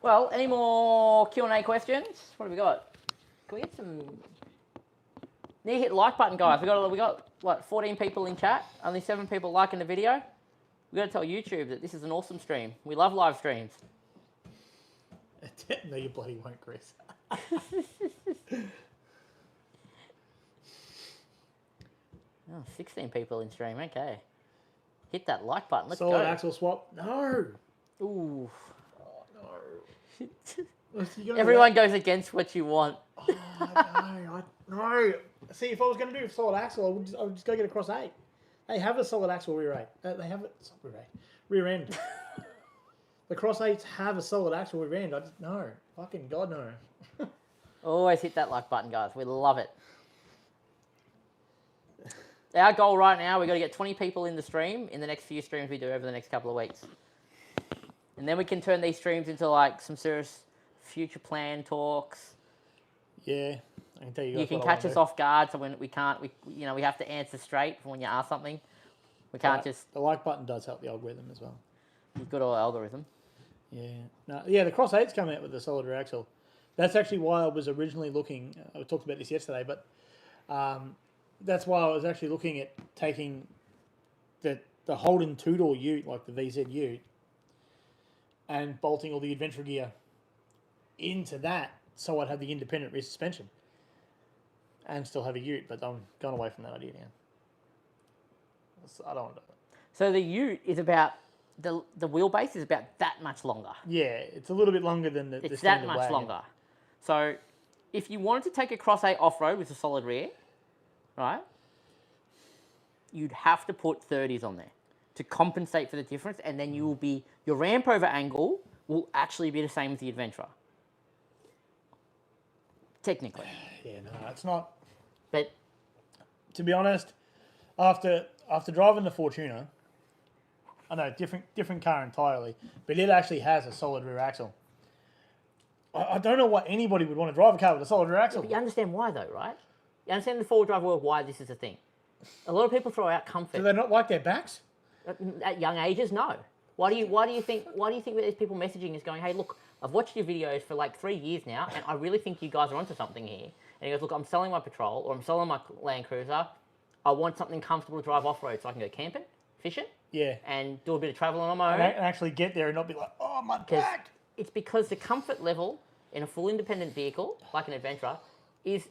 Well, any more Q&A questions? What have we got? Can we get some? Need to hit the like button, guys. We got like 14 people in chat. Only 7 people liking the video. We got to tell YouTube that this is an awesome stream. We love live streams. No, you bloody won't, Chris. 16 people in stream. Okay. Hit that like button. Let's Solid go. axle swap. No. Ooh. No. Everyone goes against what you want. No. See, if I was going to do solid axle, I would just go get a Cross 8. They have a solid axle rear end. They have a rear end. The Cross 8s have a solid axle rear end. No. Fucking God, no. Always hit that like button, guys. We love it. Our goal right now, we've got to get 20 people in the stream in the next few streams we do over the next couple of weeks. And then we can turn these streams into like some serious future plan talks. Yeah, I can tell you guys. You can catch us off guard, so when we have to answer straight when you ask something. We can't just. The like button does help the algorithm as well. Good old algorithm. Yeah. The Cross 8's come out with the solid rear axle. That's actually why I was originally looking. I talked about this yesterday, but that's why I was actually looking at taking the Holden 2-door ute, like the VZ ute, and bolting all the adventure gear into that, so I'd have the independent rear suspension and still have a ute. But I'm gone away from that idea now. I don't want to do it. So the ute is about the wheelbase is about that much longer. Yeah, it's a little bit longer than the. It's the that much wagon. longer. So if you wanted to take a Cross 8 off-road with a solid rear, right, you'd have to put 30s on there to compensate for the difference, and then you will be, your ramp over angle will actually be the same as the Adventurer. Technically. Yeah, no, it's not. But to be honest, after driving the Fortuner, I know different car entirely, but it actually has a solid rear axle. I don't know why anybody would want to drive a car with a solid rear axle. but you understand why though, right? You understand the four-wheel drive world, why this is a thing. A lot of people throw out comfort. Do they not like their backs? At young ages, no. Why do you think there's people messaging is going, hey, look, I've watched your videos for like 3 years now, and I really think you guys are onto something here. And he goes, look, I'm selling my Patrol, or I'm selling my Land Cruiser. I want something comfortable to drive off-road so I can go camping, fishing, Yeah. and do a bit of traveling on my own. And actually get there and not be like, oh, my back. It's because the comfort level in a full independent vehicle, like an Adventurer, is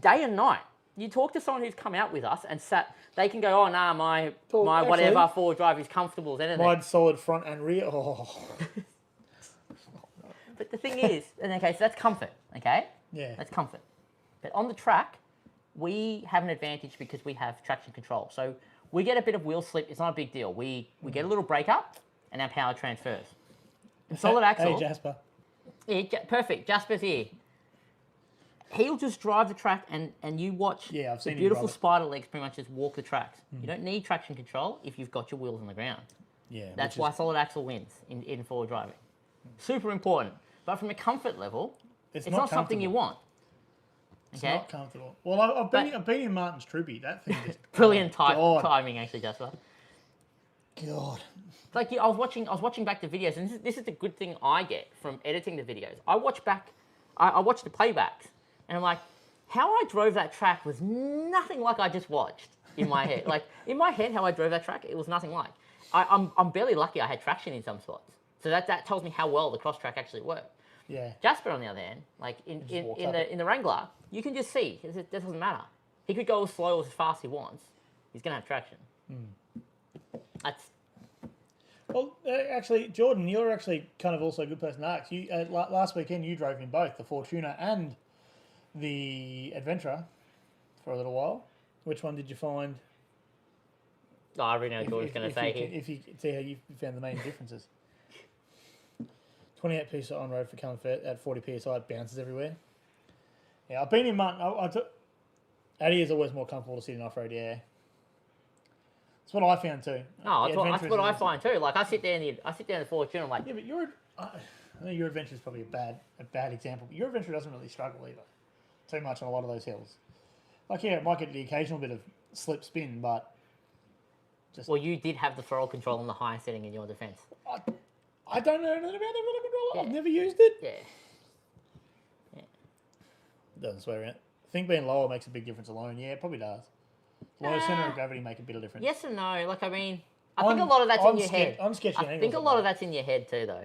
day and night. You talk to someone who's come out with us and sat, they can go, oh, nah, my whatever four-wheel drive is comfortable as anything. Mine's solid front and rear. Oh. But the thing is, and okay, so that's comfort, okay? Yeah. That's comfort. But on the track, we have an advantage because we have traction control. So we get a bit of wheel slip. It's not a big deal. We get a little break up, and our power transfers. And solid axle. Hey, Jasper. Yeah, perfect. Jasper's here. He'll just drive the track, and you watch Yeah, I've seen the him beautiful drive it. spider legs pretty much just walk the tracks. You don't need traction control if you've got your wheels on the ground. Yeah. That's why solid axle wins in forward driving. Super important. But from a comfort level, it's not something you want. It's Okay? not comfortable. Well, I've been in Martin's Troopy. That thing is Brilliant God. timing, actually, Jasper. God. It's like I was watching back the videos, and this is the good thing I get from editing the videos. I watch the playbacks, and I'm like, how I drove that track was nothing like I just watched in my head. Like in my head, how I drove that track, it was nothing like. I'm barely lucky I had traction in some spots, so that tells me how well the cross track actually worked. Yeah. Jasper, on the other hand, like in the Wrangler, you can just see it doesn't matter. He could go as slow or as fast as he wants. He's gonna have traction. That's Well, actually, Jordan, you're actually kind of also a good person to ask. You last weekend you drove in both the Fortuner and the Adventurer for a little while. Which one did you find? oh, I already know what Jordan's gonna say here. If you see how you found the main differences. 28 PSI on road for comfort at 40 PSI, it bounces everywhere. Yeah, I've been in Martin. Addy is always more comfortable to sit in off-road, yeah. That's what I found too. No, The that's what I Adventurers find too. Like I sit there in the Fortune, I'm like, Yeah, but I think your Adventure is probably a bad example. But your Adventure doesn't really struggle either too much on a lot of those hills. Like, yeah, it might get the occasional bit of slip spin, but well, you did have the throttle control on the high setting in your defense. I don't know anything about the throttle control. Yeah. I've never used it. Yeah. Doesn't swear in it. I think being lower makes a big difference alone. Yeah, it probably does. Lower center of gravity make a bit of difference. Yes and no. Like I mean, I think a lot of that's in your head. I'm sketchy. I think a lot of that's in your head too, though.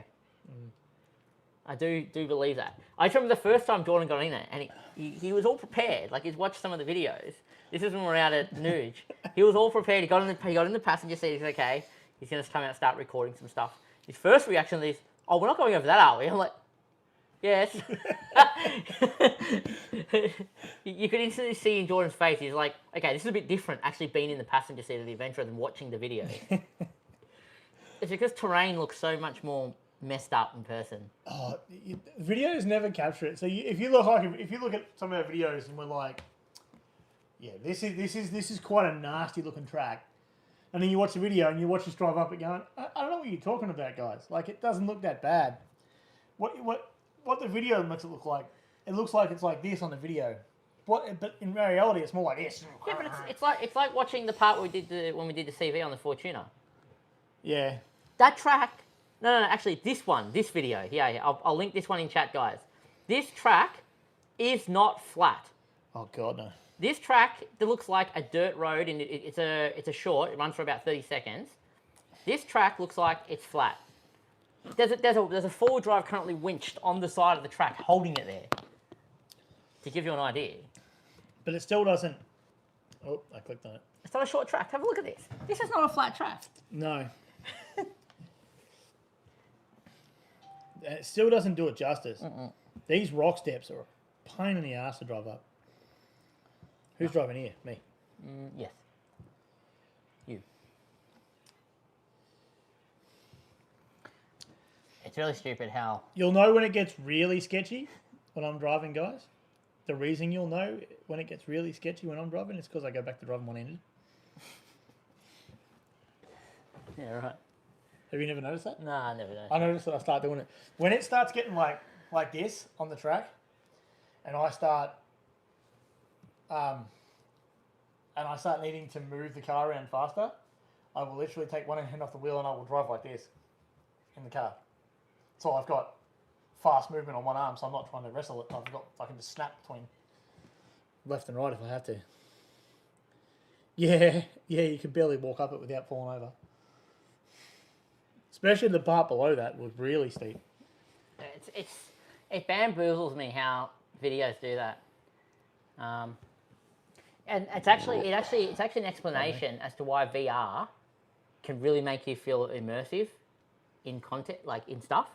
I do believe that. I just remember the first time Jordan got in it, and he was all prepared. Like he's watched some of the videos. This is when we're out at Nuge. He was all prepared. He got in the passenger seat. He's okay. He's gonna come out and start recording some stuff. His first reaction is, "Oh, we're not going over that, are we?" I'm like, "Yes." You could instantly see in Jordan's face. He's like, "Okay, this is a bit different. Actually, being in the passenger seat of the Adventurer than watching the video." It's because terrain looks so much more messed up in person. Oh, videos never capture it. So if you look at some of our videos and we're like, yeah, this is quite a nasty looking track, and then you watch the video and you watch us drive up it going, I don't know what you're talking about, guys. Like it doesn't look that bad. What the video makes it look like? It looks like it's like this on the video. But in reality, it's more like this. Yeah, but it's like watching the part when we did the CV on the Fortuner. Yeah. That track. No, actually, this video. Yeah, I'll link this one in chat, guys. This track is not flat. Oh God, no. This track that looks like a dirt road, and it's a short. It runs for about 30 seconds. This track looks like it's flat. There's a forward drive currently winched on the side of the track, holding it there. To give you an idea. But it still doesn't. Oh, I clicked on it. It's not a short track. Have a look at this. This is not a flat track. No. It still doesn't do it justice. These rock steps are a pain in the ass to drive up. Who's driving here? Me. Yes. You. It's really stupid how... You'll know when it gets really sketchy when I'm driving, guys. The reason you'll know when it gets really sketchy when I'm driving is because I go back to driving one-handed. Yeah, right. Have you never noticed that? No, I never know. I noticed that I start doing it. When it starts getting like this on the track, and I start needing to move the car around faster, I will literally take one hand off the wheel and I will drive like this in the car. So I've got fast movement on one arm, so I'm not trying to wrestle it. I can just snap between left and right if I have to. Yeah, you can barely walk up it without falling over. Especially the part below that was really steep. It bamboozles me how videos do that. And it's actually an explanation as to why VR can really make you feel immersive in content, like in stuff.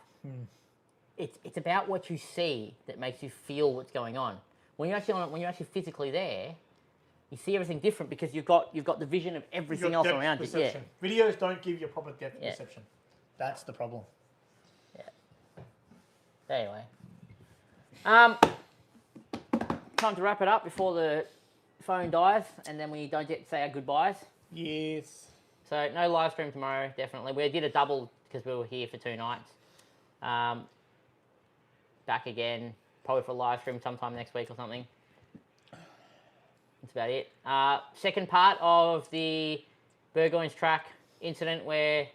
it's about what you see that makes you feel what's going on. When you're actually physically there, you see everything different because you've got the vision of everything else around you. Yeah. Videos don't give you a proper depth Yeah. perception. That's the problem. Anyway, time to wrap it up before the phone dies, and then we don't get to say our goodbyes. Yes. So no live stream tomorrow, definitely. We did a double because we were here for 2 nights. Back again, probably for a live stream sometime next week or something. That's about it. Second part of the Burgoyne's track incident where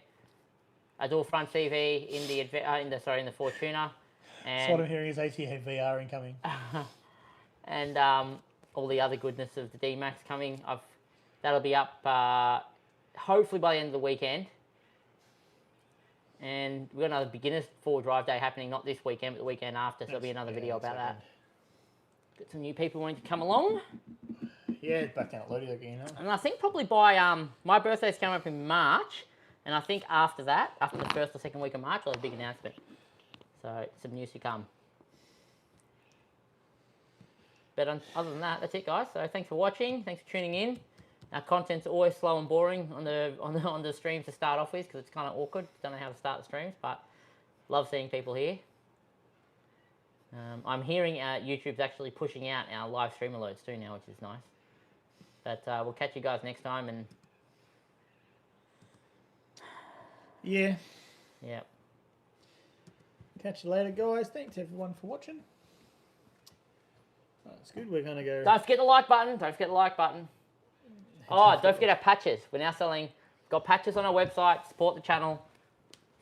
I do a front CV in the Fortuner. That's what I'm hearing is ATA VR incoming. And all the other goodness of the D-Max coming. That'll be up hopefully by the end of the weekend. And we've got another beginner's 4-drive day happening, not this weekend, but the weekend after. So there'll be another video about that. Got some new people wanting to come along. Yeah, it's back down at Lodi again. And I think probably by my birthday's coming up in March, and I think after that, after the first or second week of March, I'll have a big announcement. So some news to come. But other than that, that's it, guys. So thanks for watching. Thanks for tuning in. Our content's always slow and boring on the streams to start off with because it's kind of awkward. Don't know how to start the streams, but love seeing people here. I'm hearing YouTube's actually pushing out our live stream alerts too now, which is nice. But we'll catch you guys next time. And yeah. Catch you later, guys. Thanks everyone for watching. That's good. We're gonna go. Don't forget the like button. Don't forget the like button. Oh, don't forget our patches. We're now selling. Got patches on our website. Support the channel.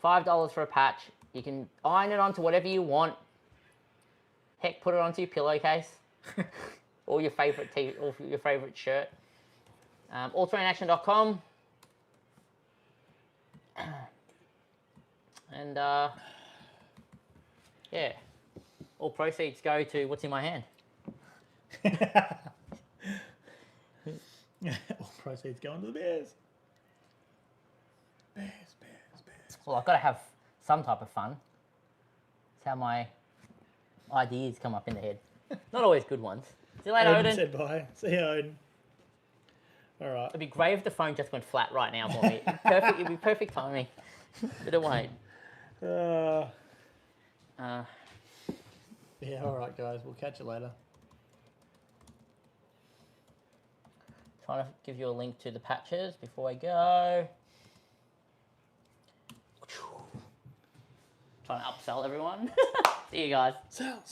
$5 for a patch. You can iron it onto whatever you want. Heck, put it onto your pillowcase. Or your favorite or your favorite shirt. allterrainaction.com. And yeah, all proceeds go to what's in my hand. All proceeds going to the Bears. Bears. Well, I've got to have some type of fun. That's how my ideas come up in the head. Not always good ones. See you later, Odin. Said bye. See you, Odin. All right. It'd be great if the phone just went flat right now for me. Perfect. It'd be perfect timing. But it won't. Yeah, all right, guys. We'll catch you later. Trying to give you a link to the patches before I go. Trying to upsell everyone. See you guys. Sell.